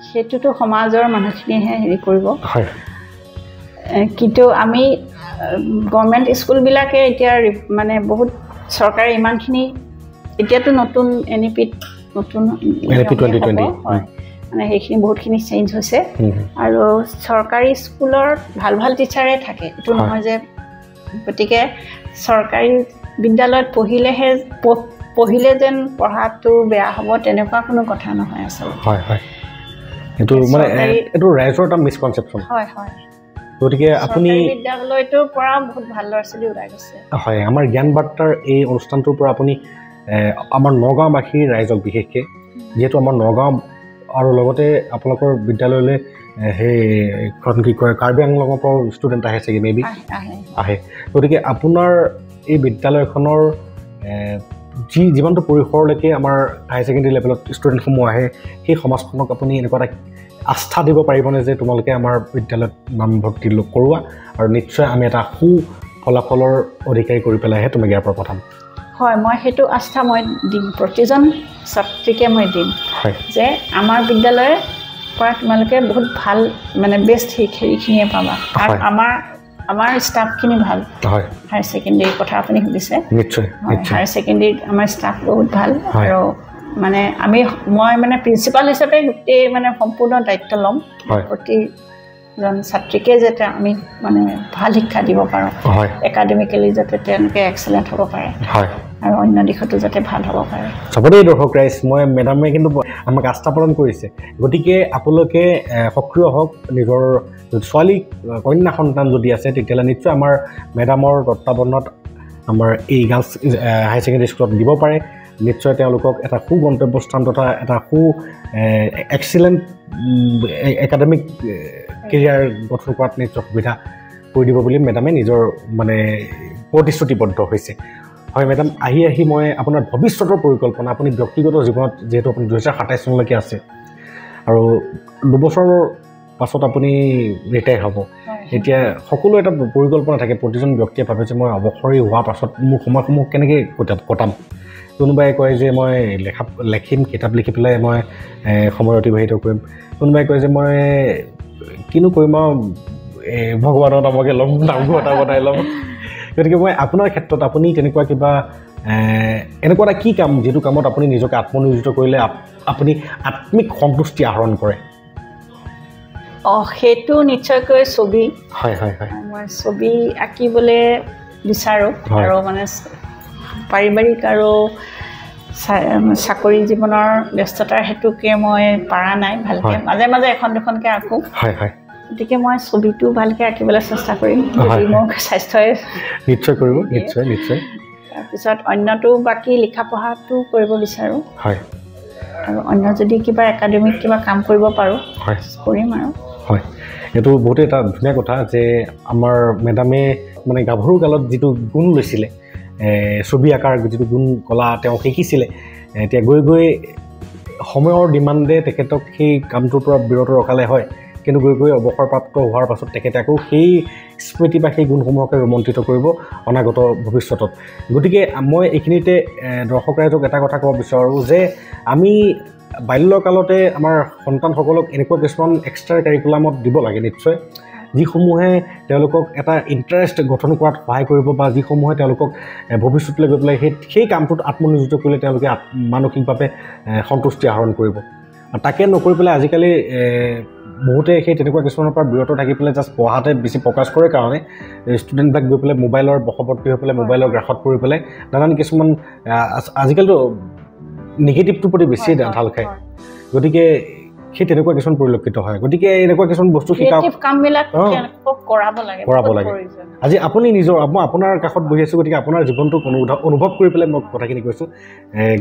সেইটোতো সমাজৰ মানুহখিনিহে হেৰি কৰিব হয় কিন্তু আমি গভৰ্ণমেণ্ট স্কুলবিলাকে এতিয়া মানে বহুত চৰকাৰে ইমানখিনি এতিয়াতো নতুন NEP-ত নতুন NEP 2020 হয় মানে সেইখিনি বহুতখিনি চেঞ্জ হৈছে আৰু চৰকাৰী স্কুলত ভাল ভাল টিচাৰে থাকে এইটো নহয় যে গতিকে চৰকাৰী বিদ্যালয়ত পঢ়িলে যেন পঢ়াটো বেয়া হ'ব তেনেকুৱা কোনো কথা নহয় আচলতে হয় হয় এইটো মানে এইটো ৰাইজৰ এটা মিসকনচেপশ্যন হয় হয় গতিকে আপুনি বিদ্যালয়টোৰ পৰা বহুত ভাল ল'ৰা ছোৱালী ওলাই গৈছে হয় আমাৰ জ্ঞান বাৰ্তাৰ এই অনুষ্ঠানটোৰ পৰা আপুনি আমাৰ নগাঁওবাসীৰ ৰাইজক বিশেষকৈ যিহেতু আমাৰ নগাঁও আৰু লগতে আপোনালোকৰ বিদ্যালয়লৈ সেইখন কি কয় কাৰ্বি আংলঙৰ পৰা ষ্টুডেণ্ট আহে চাগে মেবি আহে গতিকে আপোনাৰ এই বিদ্যালয়খনৰ যিমানটো পৰিসৰলৈকে আমাৰ হাই ছেকেণ্ডেৰী লেভেলত ষ্টুডেণ্টসমূহ আহে সেই সমাজখনক আপুনি এনেকুৱা এটা আস্থা দিব পাৰিবনে যে তোমালোকে আমাৰ বিদ্যালয়ত নামভৰ্তি কৰোৱা আৰু নিশ্চয় আমি এটা ফলাফলৰ অধিকাৰী কৰি পেলাইহে তোমাক ইয়াৰ পৰা পঠাম হয় মই সেইটো আস্থা মই দিম প্ৰতিজন ছাত্ৰীকে মই দিম যে আমাৰ বিদ্যালয়ৰ পৰা তোমালোকে বহুত ভাল মানে বেষ্ট হেৰিখিনিয়ে পাবা আৰু আমাৰ ষ্টাফখিনি ভাল হায়াৰ ছেকেণ্ডেৰীৰ কথা আপুনি সুধিছে নিশ্চয় হায়াৰ ছেকেণ্ডেৰীত আমাৰ ষ্টাফ বহুত ভাল আৰু মানে মই মানে প্ৰিন্সিপাল হিচাপে গোটেই মানে সম্পূৰ্ণ দায়িত্ব ল'ম প্ৰতিজন ছাত্ৰীকে যাতে আমি মানে ভাল শিক্ষা দিব পাৰোঁ একাডেমিকেলি যাতে তেওঁলোকে এক্সেলেণ্ট হ'ব পাৰে আৰু অন্য দিশতো যাতে ভাল হ'ব পাৰে চবতেই দৰ্শক ৰাইজ মই মেডামে কিন্তু আমাক আস্থা প্ৰদান কৰিছে গতিকে আপোনালোকে সক্ৰিয় হওক নিজৰ ছোৱালী কন্যা সন্তান যদি আছে তেতিয়াহ'লে নিশ্চয় আমাৰ মেডামৰ তত্বাৱধানত আমাৰ এই গাৰ্লছ হাই ছেকেণ্ডেৰী স্কুলত দিব পাৰে নিশ্চয় তেওঁলোকক এটা সুগন্তব্যস্থান তথা এটা এক্সিলেণ্ট একাডেমিক কেৰিয়াৰ গঠন কৰাত নিশ্চয় সুবিধা কৰি দিব বুলি মেডামে নিজৰ মানে প্ৰতিশ্ৰুতিবদ্ধ হৈছে হয় মেডাম আহি মই আপোনাৰ ভৱিষ্যতৰ পৰিকল্পনা আপুনি ব্যক্তিগত জীৱনত যিহেতু আপুনি 2027 চনলৈকে আছে আৰু 2 বছৰৰ পাছত আপুনি ৰিটায়াৰ হ'ব এতিয়া সকলো এটা পৰিকল্পনা থাকে প্ৰতিজন ব্যক্তিয়ে ভাবে যে মই অৱসৰী হোৱাৰ পাছত মোৰ সময়সমূহ কেনেকৈ কটাম কোনোবাই কয় যে মই লিখিম কিতাপ লিখি পেলাই মই সময় অতিবাহিত কৰিম কোনোবাই কয় যে মই কিনো কৰিম আৰু ভগৱানৰ নামকে ল'ম নামঘৰ এটা বনাই ল'ম গতিকে মই আপোনাৰ ক্ষেত্ৰত আপুনি তেনেকুৱা কিবা এনেকুৱা এটা কি কাম যিটো কামত আপুনি নিজকে আত্মনিয়োজিত কৰিলে আপুনি আত্মিক সন্তুষ্টি আহৰণ কৰে সেইটো নিশ্চয়কৈ ছবি হয় হয় হয় মই ছবি আঁকিবলৈ বিচাৰোঁ আৰু মানে পাৰিবাৰিক আৰু চাকৰি জীৱনৰ ব্যস্ততাৰ হেতুকে মই পৰা নাই ভালকৈ মাজে মাজে এখন দুখনকৈ আঁকো হয় হয় গতিকে মই ছবিটো ভালকৈ আঁকিবলৈ চেষ্টা কৰিম যদি মোৰ স্বাস্থ্যই নিশ্চয় কৰিব নিশ্চয় নিশ্চয় তাৰপিছত অন্যটো বাকী লিখা পঢ়াটো কৰিব বিচাৰোঁ হয় আৰু অন্য যদি কিবা একাডেমিক কিবা কাম কৰিব পাৰোঁ কৰিম আৰু হয় এইটো বহুতেই এটা ধুনীয়া কথা যে আমাৰ মেডামে মানে গাভৰু কালত যিটো গুণ লৈছিলে ছবি আঁকাৰ যিটো গুণ কলা তেওঁ শিকিছিলে এতিয়া গৈ গৈ সময়ৰ ডিমাণ্ডে তেখেতক সেই কামটোৰ পৰা বিৰত ৰখালে হয় কিন্তু গৈ গৈ অৱসৰপ্ৰাপ্ত হোৱাৰ পাছত তেখেতে আকৌ সেই স্মৃতি বা সেই গুণসমূহকে ৰোমন্থিত কৰিব অনাগত ভৱিষ্যতত গতিকে মই এইখিনিতে দৰ্শক ৰাইজক এটা কথা ক'ব বিচাৰোঁ যে আমি বাল্যকালতে আমাৰ সন্তানসকলক এনেকুৱা কিছুমান এক্সট্ৰা কাৰিকুলামত দিব লাগে নিশ্চয় যিসমূহে তেওঁলোকক এটা ইণ্টাৰেষ্ট গঠন কৰাত সহায় কৰিব বা যিসমূহে তেওঁলোকক ভৱিষ্যতলৈ গৈ পেলাই সেই কামটোত আত্মনিয়োজিত কৰিলে তেওঁলোকে মানসিকভাৱে সন্তুষ্টি আহৰণ কৰিব আৰু তাকে নকৰি পেলাই আজিকালি বহুতে সেই তেনেকুৱা কিছুমানৰ পৰা বিৰত থাকি পেলাই জাষ্ট পঢ়াতে বেছি ফ'কাছ কৰে কাৰণে ষ্টুডেণ্টবিলাক গৈ পেলাই মোবাইলৰ বশৱৰ্তী হৈ পেলাই মোবাইলৰ গ্ৰাসত পৰি পেলাই নানান কিছুমান আজিকালিতো নিগেটিভটোৰ প্ৰতি বেছি ঢাল খায় গতিকে সেই তেনেকুৱা কিছুমান পৰিলক্ষিত হয় গতিকে এনেকুৱা কিছুমান বস্তু শিকাওক কৰাব লাগে আজি আপুনি নিজৰ মই আপোনাৰ কাষত বহি আছোঁ গতিকে আপোনাৰ জীৱনটোক অনুভৱ কৰি পেলাই মই কথাখিনি কৈছোঁ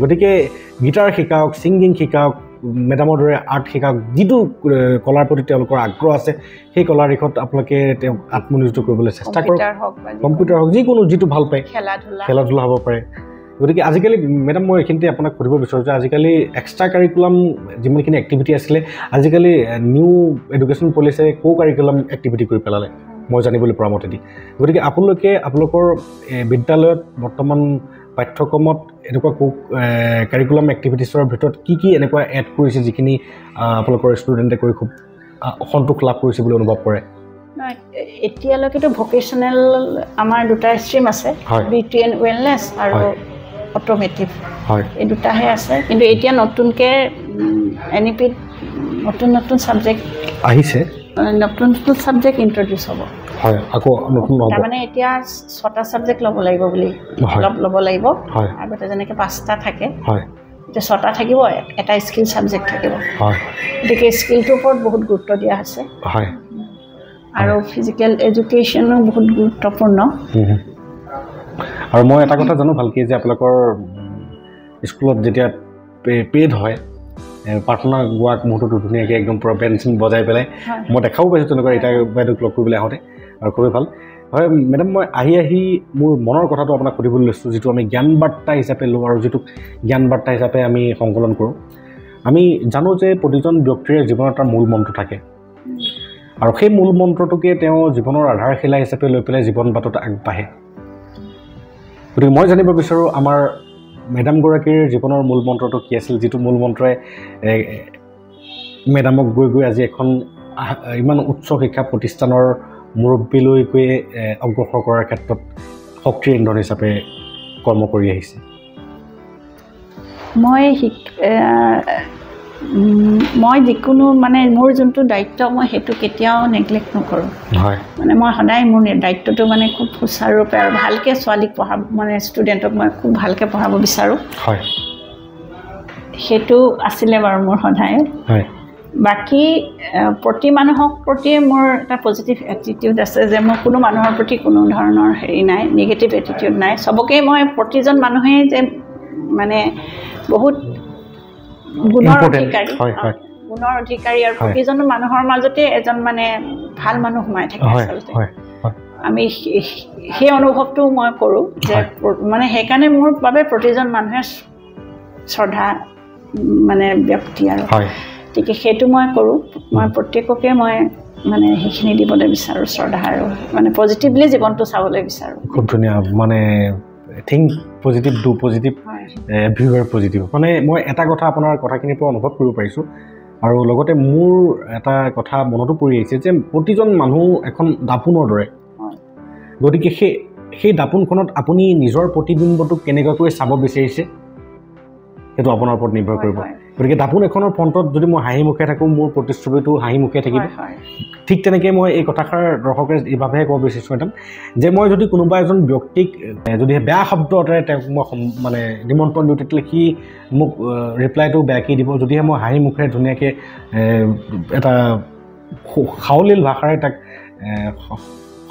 গতিকে গীটাৰ শিকাওক ছিংগিং শিকাওক মেডামৰ দৰে আৰ্ট শিকাওক যিটো কলাৰ প্ৰতি তেওঁলোকৰ আগ্ৰহ আছে সেই কলাৰ দিশত আপোনালোকে তেওঁক আত্মনিয়োজিত কৰিবলৈ চেষ্টা কৰক কম্পিউটাৰ হওক যিকোনো যিটো ভাল পায় খেলা ধূলা হ'ব পাৰে গতিকে আজিকালি মেডাম মই এইখিনিতে আপোনাক সুধিব বিচাৰোঁ যে আজিকালি এক্সট্ৰা কাৰিকুলাম যিমানখিনি এক্টিভিটি আছিলে আজিকালি নিউ এডুকেশ্যন পলিচিয়ে কাৰিকুলাম এক্টিভিটি কৰি পেলালে মই জানিবলৈ পৰা মতেদি গতিকে আপোনালোকে আপোনালোকৰ বিদ্যালয়ত বৰ্তমান পাঠ্যক্ৰমত এনেকুৱা কাৰিকুলাম এক্টিভিটিছৰ ভিতৰত কি এনেকুৱা এড কৰিছে যিখিনি আপোনালোকৰ ষ্টুডেণ্টে কৰি খুব সন্তোষ লাভ কৰিছে বুলি অনুভৱ কৰে এতিয়ালৈকেতো ভকেশ্যনেল আমাৰ দুটা ষ্ট্ৰীম আছে বিউটি এণ্ড ৱেলনেছ আৰু অট'মেটিভ এই দুটাহে আছে কিন্তু এতিয়া নতুনকৈ NEP-ত নতুন ছাবজেক্ট আহিছে নতুন ছাবজেক্ট ইণ্ট্ৰডিউচ হ'ব হয় আকৌ নতুন হ'ব তাৰমানে এতিয়া 6টা ছাবজেক্ট ল'ব লাগিব বুলি ল'ব লাগিব আগতে যেনেকৈ 5টা থাকে এতিয়া 6টা থাকিব এটা স্কিল ছাবজেক্ট থাকিব গতিকে স্কিলটোৰ ওপৰত বহুত গুৰুত্ব দিয়া হৈছে আৰু ফিজিকেল এডুকেশ্যনো বহুত গুৰুত্বপূৰ্ণ আৰু মই এটা কথা জানো ভালকৈ যে আপোনালোকৰ স্কুলত যেতিয়া পেইড হয় প্ৰাৰ্থনা গোৱাক মুহূৰ্তটো ধুনীয়াকৈ একদম পূৰা বেণ্ড বজাই পেলাই মই দেখাও পাইছোঁ তেনেকুৱা এতিয়া বাইদেউক লগ কৰিবলৈ আহোঁতে আৰু খুবেই ভাল হয় মেডাম মই আহি মোৰ মনৰ কথাটো আপোনাক সুধিবলৈ লৈছোঁ যিটো আমি জ্ঞান বাৰ্তা হিচাপে লওঁ আৰু যিটো জ্ঞান বাৰ্তা হিচাপে আমি সংকলন কৰোঁ আমি জানো যে প্ৰতিজন ব্যক্তিৰে জীৱনত এটা মূল মন্ত্ৰ থাকে আৰু সেই মূল মন্ত্ৰটোকে তেওঁ জীৱনৰ আধাৰশিলা হিচাপে লৈ পেলাই জীৱন বাটত আগবাঢ়ে গতিকে মই জানিব বিচাৰোঁ আমাৰ মেডামগৰাকীৰ জীৱনৰ মূল মন্ত্ৰটো কি আছিল যিটো মূল মন্ত্ৰই মেডামক গৈ আজি এখন ইমান উচ্চ শিক্ষা প্ৰতিষ্ঠানৰ মুৰব্বীলৈ গৈ অগ্ৰসৰ কৰাৰ ক্ষেত্ৰত শক্তিৰ ইন্ধন হিচাপে কৰ্ম কৰি আহিছে মই যিকোনো মানে মোৰ যোনটো দায়িত্ব মই সেইটো কেতিয়াও নেগলেক্ট নকৰোঁ মানে মই সদায় মোৰ দায়িত্বটো মানে খুব সুচাৰুৰূপে আৰু ভালকৈ ছোৱালীক পঢ়াব মানে ষ্টুডেণ্টক মই খুব ভালকৈ পঢ়াব বিচাৰোঁ সেইটো আছিলে বাৰু মোৰ সদায় বাকী প্ৰতি মানুহক প্ৰতিয়ে মোৰ এটা পজিটিভ এটিটিউড আছে যে মোৰ কোনো মানুহৰ প্ৰতি কোনো ধৰণৰ হেৰি নাই নিগেটিভ এটিটিউড নাই চবকে মই প্ৰতিজন মানুহেই যে মানে বহুত গুণৰ অধিকাৰী আৰু প্ৰতিজন মানুহৰ মাজতে এজন মানে ভাল মানুহ সোমাই থাকে আচলতে আমি সেই অনুভৱটো মই কৰোঁ যে মানে সেইকাৰণে মোৰ বাবে প্ৰতিজন মানুহে শ্ৰদ্ধা মানে ব্যক্তি আৰু গতিকে সেইটো মই কৰোঁ মই প্ৰত্যেককে মই মানে সেইখিনি দিবলৈ বিচাৰোঁ শ্ৰদ্ধা আৰু মানে পজিটিভলি জীৱনটো চাবলৈ বিচাৰোঁ খুব ধুনীয়া মানে think positive do positive everywhere positive মানে মই এটা কথা আপোনাৰ কথাখিনিৰ পৰা অনুভৱ কৰিব পাৰিছোঁ আৰু লগতে মোৰ এটা কথা মনতো পৰি আহিছে যে প্ৰতিজন মানুহ এখন দাপোনৰ দৰে গতিকে সেই দাপোনখনত আপুনি নিজৰ প্ৰতিবিম্বটোক কেনেকুৱাকৈ চাব বিচাৰিছে সেইটো আপোনাৰ ওপৰত নিৰ্ভৰ কৰিব গতিকে দাপোন এখনৰ ফ্ৰণ্টত যদি মই হাঁহি মুখে থাকোঁ মোৰ প্ৰতিচ্ছবিটো হাঁহি মুখে থাকিব ঠিক তেনেকৈ মই এই কথাষাৰ দৰ্শকে এইবাবেহে ক'ব বিচাৰিছোঁ মেডাম যে মই যদি কোনোবা এজন ব্যক্তিক যদি বেয়া শব্দ এটাৰে তেওঁক মই মানে নিমন্ত্ৰণ দিওঁ তেতিয়াহ'লে সি মোক ৰিপ্লাইটো বেয়াকৈ দিব যদিহে মই হাঁহি মুখেৰে ধুনীয়াকৈ এটা সাৱলীল ভাষাৰে তাক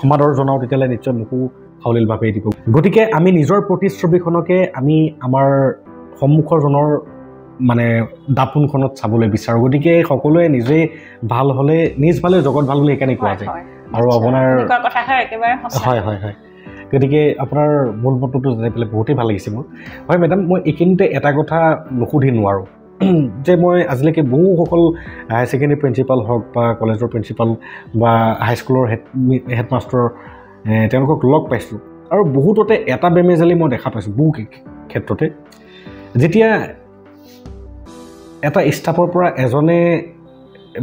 সমাদৰ জনাওঁ তেতিয়াহ'লে নিশ্চয় মোকো সাৱলীলভাৱেই দিব গতিকে আমি নিজৰ প্ৰতিচ্ছবিখনকে আমি আমাৰ সন্মুখৰজনৰ মানে দাপোনখনত চাবলৈ বিচাৰোঁ গতিকে সকলোৱে নিজেই ভাল হ'লে নিজ ভালে জগত ভাল বুলি সেইকাৰণে কোৱা যায় আৰু আপোনাৰ হয় গতিকে আপোনাৰ মূল মন্ত্ৰটো জানি পেলাই বহুতেই ভাল লাগিছে মোৰ হয় মেডাম মই এইখিনিতে এটা কথা নুসুধি নোৱাৰোঁ যে মই আজিলৈকে বহুসকল হায়াৰ ছেকেণ্ডেৰী প্ৰিন্সিপাল হওক বা কলেজৰ প্ৰিন্সিপাল বা হাইস্কুলৰ হেডমাষ্টাৰ তেওঁলোকক লগ পাইছোঁ আৰু বহুততে এটা বেমেজালি মই দেখা পাইছোঁ বহু ক্ষেত্ৰতে যেতিয়া এটা ষ্টাফৰ পৰা এজনে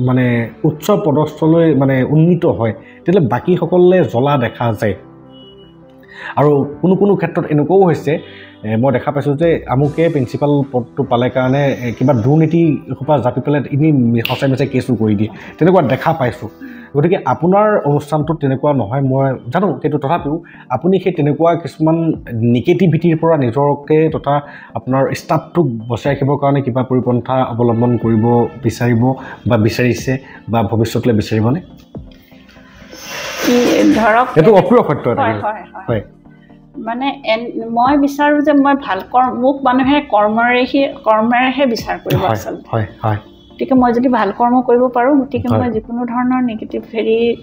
মানে উচ্চ পদস্থলৈ মানে উন্নীত হয় তেতিয়াহ'লে বাকীসকলে জ্বলা দেখা যায় আৰু কোনো ক্ষেত্ৰত এনেকুৱাও হৈছে মই দেখা পাইছোঁ যে আমুকে প্ৰিন্সিপাল পদটো পালে কাৰণে কিবা দুৰ্নীতি সোপা জাপি পেলাই এনেই সঁচাই মিছাই কেছো কৰি দিয়ে তেনেকুৱা দেখা পাইছোঁ গতিকে আপোনাৰ অনুষ্ঠানটোত তেনেকুৱা নহয় মই জানো কিন্তু তথাপিও আপুনি সেই তেনেকুৱা কিছুমান নিগেটিভিটিৰ পৰা নিজকে তথা আপোনাৰ ষ্টাফটোক বচাই ৰাখিবৰ কাৰণে কিবা পৰিপন্থা অৱলম্বন কৰিব বিচাৰিব বা বিচাৰিছে বা ভৱিষ্যতলৈ বিচাৰিবনে ধৰক এইটো অপ্ৰিয় সত্য এটা হয় মানে মই বিচাৰোঁ যে মই ভাল মোক মানুহে কৰ্মেৰেহে বিচাৰ কৰিব আচলতে হয় হয় গতিকে মই যদি ভাল কৰ্ম কৰিব পাৰোঁ গতিকে মই যিকোনো ধৰণৰ নিগেটিভ হেৰিৰ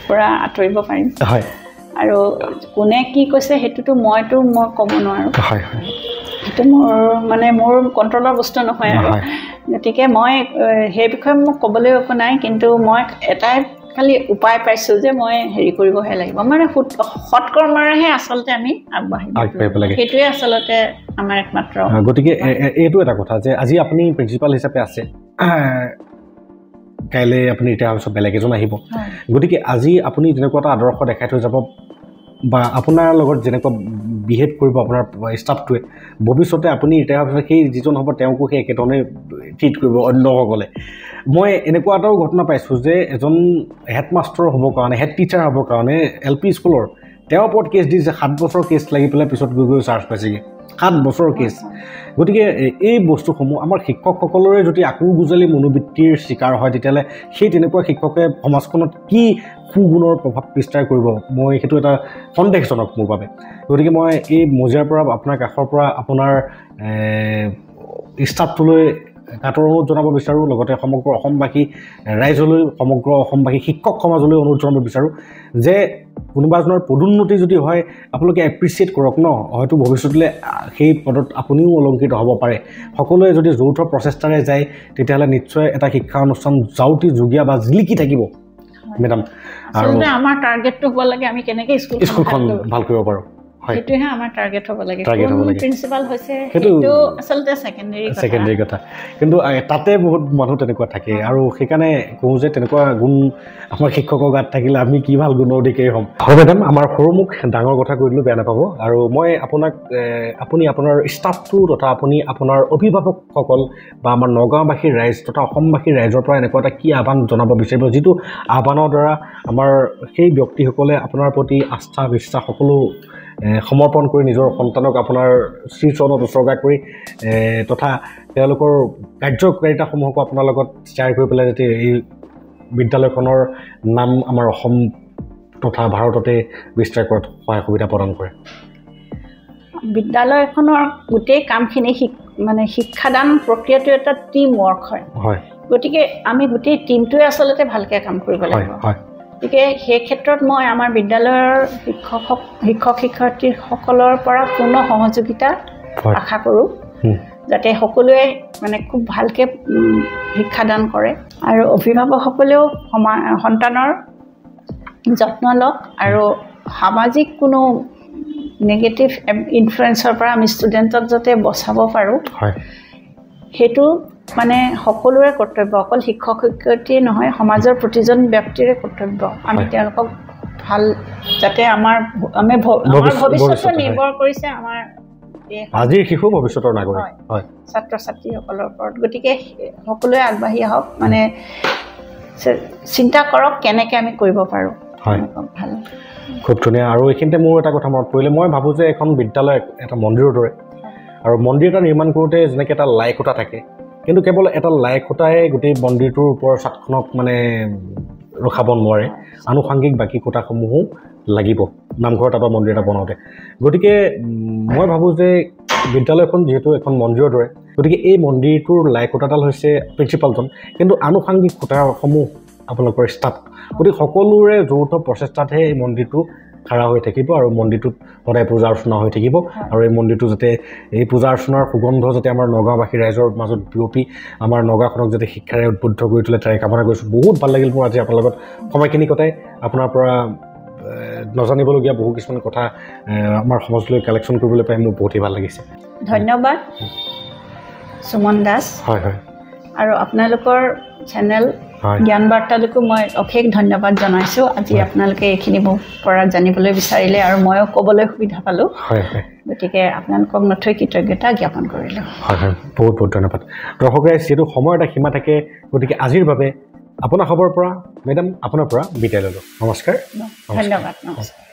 পৰা আঁতৰিব পাৰিম হয় আৰু কোনে কি কৈছে সেইটোতো মই ক'ব নোৱাৰোঁ হয় হয় সেইটো মোৰ কণ্ট্ৰলৰ বস্তু নহয় আৰু গতিকে মই সেই বিষয়ে মোক ক'বলৈ একো নাই কিন্তু মই এটাই খালি উপায় পাইছোঁ যে মই হেৰি কৰিবহে লাগিব মানে সৎকৰ্মৰেহে আচলতে আমি আগবাঢ়িব লাগে সেইটোৱে আচলতে আমাৰ একমাত্ৰ গতিকে এইটো এটা কথা যে আজি আপুনি প্ৰিন্সিপাল হিচাপে আছে কাইলৈ আপুনি ৰিটায়াৰ হোৱাৰ পিছত বেলেগ এজন আহিব গতিকে আজি আপুনি তেনেকুৱা এটা আদৰ্শ দেখাই থৈ যাব বা আপোনাৰ লগত যেনেকুৱা বিহেভ কৰিব আপোনাৰ ষ্টাফটোৱে ভৱিষ্যতে আপুনি ৰিটায়াৰ হোৱাৰ পিছত সেই যিজন হ'ব তেওঁকো সেই একেধৰণে ট্ৰিট কৰিব অন্যসকলে মই এনেকুৱা এটাও ঘটনা পাইছোঁ যে এজন হেডমাষ্টাৰ হ'বৰ কাৰণে হেড টিচাৰ হ'বৰ কাৰণে LP স্কুলৰ তেওঁৰ ওপৰত কেছ দিছে 7 বছৰ কেছ লাগি পেলাই পিছত গৈ চাৰ্জ পাইছেগৈ 7 বছৰৰ কেছ গতিকে এই বস্তুসমূহ আমাৰ শিক্ষকসকলৰে যদি আকুৰগুজালি মনোবৃত্তিৰ চিকাৰ হয় তেতিয়াহ'লে সেই তেনেকুৱা শিক্ষকে সমাজখনত কি সুগুণৰ প্ৰভাৱ বিস্তাৰ কৰিব মই সেইটো এটা সন্দেহজনক মোৰ বাবে গতিকে মই এই মজিয়াৰ পৰা আপোনাৰ কাষৰ পৰা আপোনাৰ ষ্টাফটোলৈ কাটৰ অনুৰোধ জনাব বিচাৰোঁ লগতে সমগ্ৰ অসমবাসী ৰাইজলৈ সমগ্ৰ অসমবাসী শিক্ষক সমাজলৈ অনুৰোধ জনাব বিচাৰোঁ যে কোনোবা এজনৰ পদোন্নতি যদি হয় আপোনালোকে এপ্ৰিচিয়েট কৰক ন হয়তো ভৱিষ্যতলৈ সেই পদত আপুনিও অলংকৃত হ'ব পাৰে সকলোৱে যদি যৌথ প্ৰচেষ্টাৰে যায় তেতিয়াহ'লে নিশ্চয় এটা শিক্ষা অনুষ্ঠান যাওঁতি যোগীয়া বা জিলিকি থাকিব মেডাম আৰু আমাৰ টাৰ্গেটটো হ'ব লাগে আমি কেনেকৈ স্কুলখন ভাল কৰিব পাৰোঁ সেইটোহে আমাৰ টাৰ্গেট হ'ব লাগে প্ৰিন্সিপাল হৈছে সেইটো আচলতে ছেকেণ্ডেৰী কথা কিন্তু তাতে বহুত মানুহ তেনেকুৱা থাকে আৰু সেইকাৰণে কওঁ যে তেনেকুৱা গুণ আমাৰ শিক্ষকৰ গাত থাকিলে আমি কি ভাল গুণৰ অধিকাৰী হ'ম হয় মেডাম আমাৰ সৰু মুখ ডাঙৰ কথা কৈ দিলোঁ বেয়া নাপাব আৰু মই আপোনাক আপুনি আপোনাৰ ষ্টাফটো তথা আপুনি আপোনাৰ অভিভাৱকসকল বা আমাৰ নগাঁওবাসীৰ ৰাইজ তথা অসমবাসীৰ ৰাইজৰ পৰা এনেকুৱা এটা কি আহ্বান জনাব বিচাৰিব যিটো আহ্বানৰ দ্বাৰা আমাৰ সেই ব্যক্তিসকলে আপোনাৰ প্ৰতি আস্থা বিশ্বাস সকলো সমৰ্পণ কৰি নিজৰ সন্তানক আপোনাৰ শ্ৰীচৰণত উৎসৰ্গা কৰি তথা তেওঁলোকৰ কাৰ্যকাৰিতাসমূহকো আপোনাৰ লগত শ্বেয়াৰ কৰি পেলাই যাতে এই বিদ্যালয়খনৰ নাম আমাৰ অসম তথা ভাৰততে বিস্তাৰ কৰাত সহায় সুবিধা প্ৰদান কৰে বিদ্যালয়খনৰ গোটেই কামখিনি মানে শিক্ষাদান প্ৰক্ৰিয়াটো এটা টিম ৱৰ্ক হয় গতিকে আমি গোটেই টিমটোৱে আচলতে ভালকৈ কাম কৰিব লাগিব গতিকে সেই ক্ষেত্ৰত মই আমাৰ বিদ্যালয়ৰ শিক্ষক শিক্ষয়িত্ৰীসকলৰ পৰা পূৰ্ণ সহযোগিতা আশা কৰোঁ যাতে সকলোৱে মানে খুব ভালকৈ শিক্ষাদান কৰে আৰু অভিভাৱকসকলেও সন্তানৰ যত্ন লওক আৰু সামাজিক কোনো নেগেটিভ ইনফ্লুৱেঞ্চৰ পৰা আমি ষ্টুডেণ্টক যাতে বচাব পাৰোঁ সেইটো মানে সকলোৰে কৰ্তব্য অকল শিক্ষক শিক্ষয়িত্ৰীয়ে নহয় সমাজৰ প্ৰতিজন ব্যক্তিৰে কৰ্তব্য আমি তেওঁলোকক ভাল যাতে আমাৰ ভৱিষ্যতটো নিৰ্ভৰ কৰিছে আমাৰ আজিৰ শিশু ভৱিষ্যতৰ নাগৰিক হয় ছাত্ৰ ছাত্ৰীসকলৰ ওপৰত গতিকে সকলোৱে আগবাঢ়ি আহক মানে চিন্তা কৰক কেনেকৈ আমি কৰিব পাৰোঁ হয় ভাল খুব ধুনীয়া আৰু এইখিনিতে মোৰ এটা কথা মনত পৰিলে মই ভাবোঁ যে এখন বিদ্যালয় এটা মন্দিৰৰ দৰে আৰু মন্দিৰ এটা নিৰ্মাণ কৰোঁতে যেনেকৈ এটা লাই খুঁটা থাকে কিন্তু কেৱল এটা লাই খুঁটাই গোটেই মন্দিৰটোৰ ওপৰৰ ছাদখনক মানে ৰখাব নোৱাৰে আনুষাংগিক বাকী খুঁটাসমূহো লাগিব নামঘৰ এটা বা মন্দিৰ এটা বনাওঁতে গতিকে মই ভাবোঁ যে বিদ্যালয়খন যিহেতু এখন মন্দিৰৰ দৰে গতিকে এই মন্দিৰটোৰ লাই খুঁটাডাল হৈছে প্ৰিন্সিপালজন কিন্তু আনুষাংগিক খুঁটাসমূহ আপোনালোকৰ ষ্টাফ গতিকে সকলোৰে যৌথ প্ৰচেষ্টাতহে এই মন্দিৰটো খাৰা হৈ থাকিব আৰু মন্দিৰটোত সদায় পূজা অৰ্চনা হৈ থাকিব আৰু এই মন্দিৰটো যাতে এই পূজা অৰ্চনাৰ সুগন্ধ যাতে আমাৰ নগাঁওবাসী ৰাইজৰ মাজত বিয়পি আমাৰ নগাঁওখনক যাতে শিক্ষাৰে উদ্বুদ্ধ কৰি তোলে তাৰে কামনা কৰিছোঁ বহুত ভাল লাগিল মোৰ আজি আপোনাৰ লগত সময়খিনি কটাই আপোনাৰ পৰা নজানিবলগীয়া বহু কিছুমান কথা আমাৰ সমাজলৈ কালেকশ্যন কৰিবলৈ পাই মোৰ বহুতেই ভাল লাগিছে ধন্যবাদ সুমন দাস হয় হয় আৰু আপোনালোকৰ চেনেল জ্ঞান বাৰ্তালৈকো মই অশেষ ধন্যবাদ জনাইছোঁ আজি আপোনালোকে এইখিনি মোৰ পৰা জানিবলৈ বিচাৰিলে আৰু ময়ো ক'বলৈ সুবিধা পালোঁ গতিকে আপোনালোকক নথৈ কৃতজ্ঞতা জ্ঞাপন কৰিলোঁ হয় বহুত বহুত ধন্যবাদ দৰ্শকে যিহেতু সময়ৰ এটা সীমা থাকে গতিকে আজিৰ বাবে আপোনাৰ খবৰ পৰা মেডাম আপোনাৰ পৰা বিদায় ল'লোঁ নমস্কাৰ ধন্যবাদ নমস্কাৰ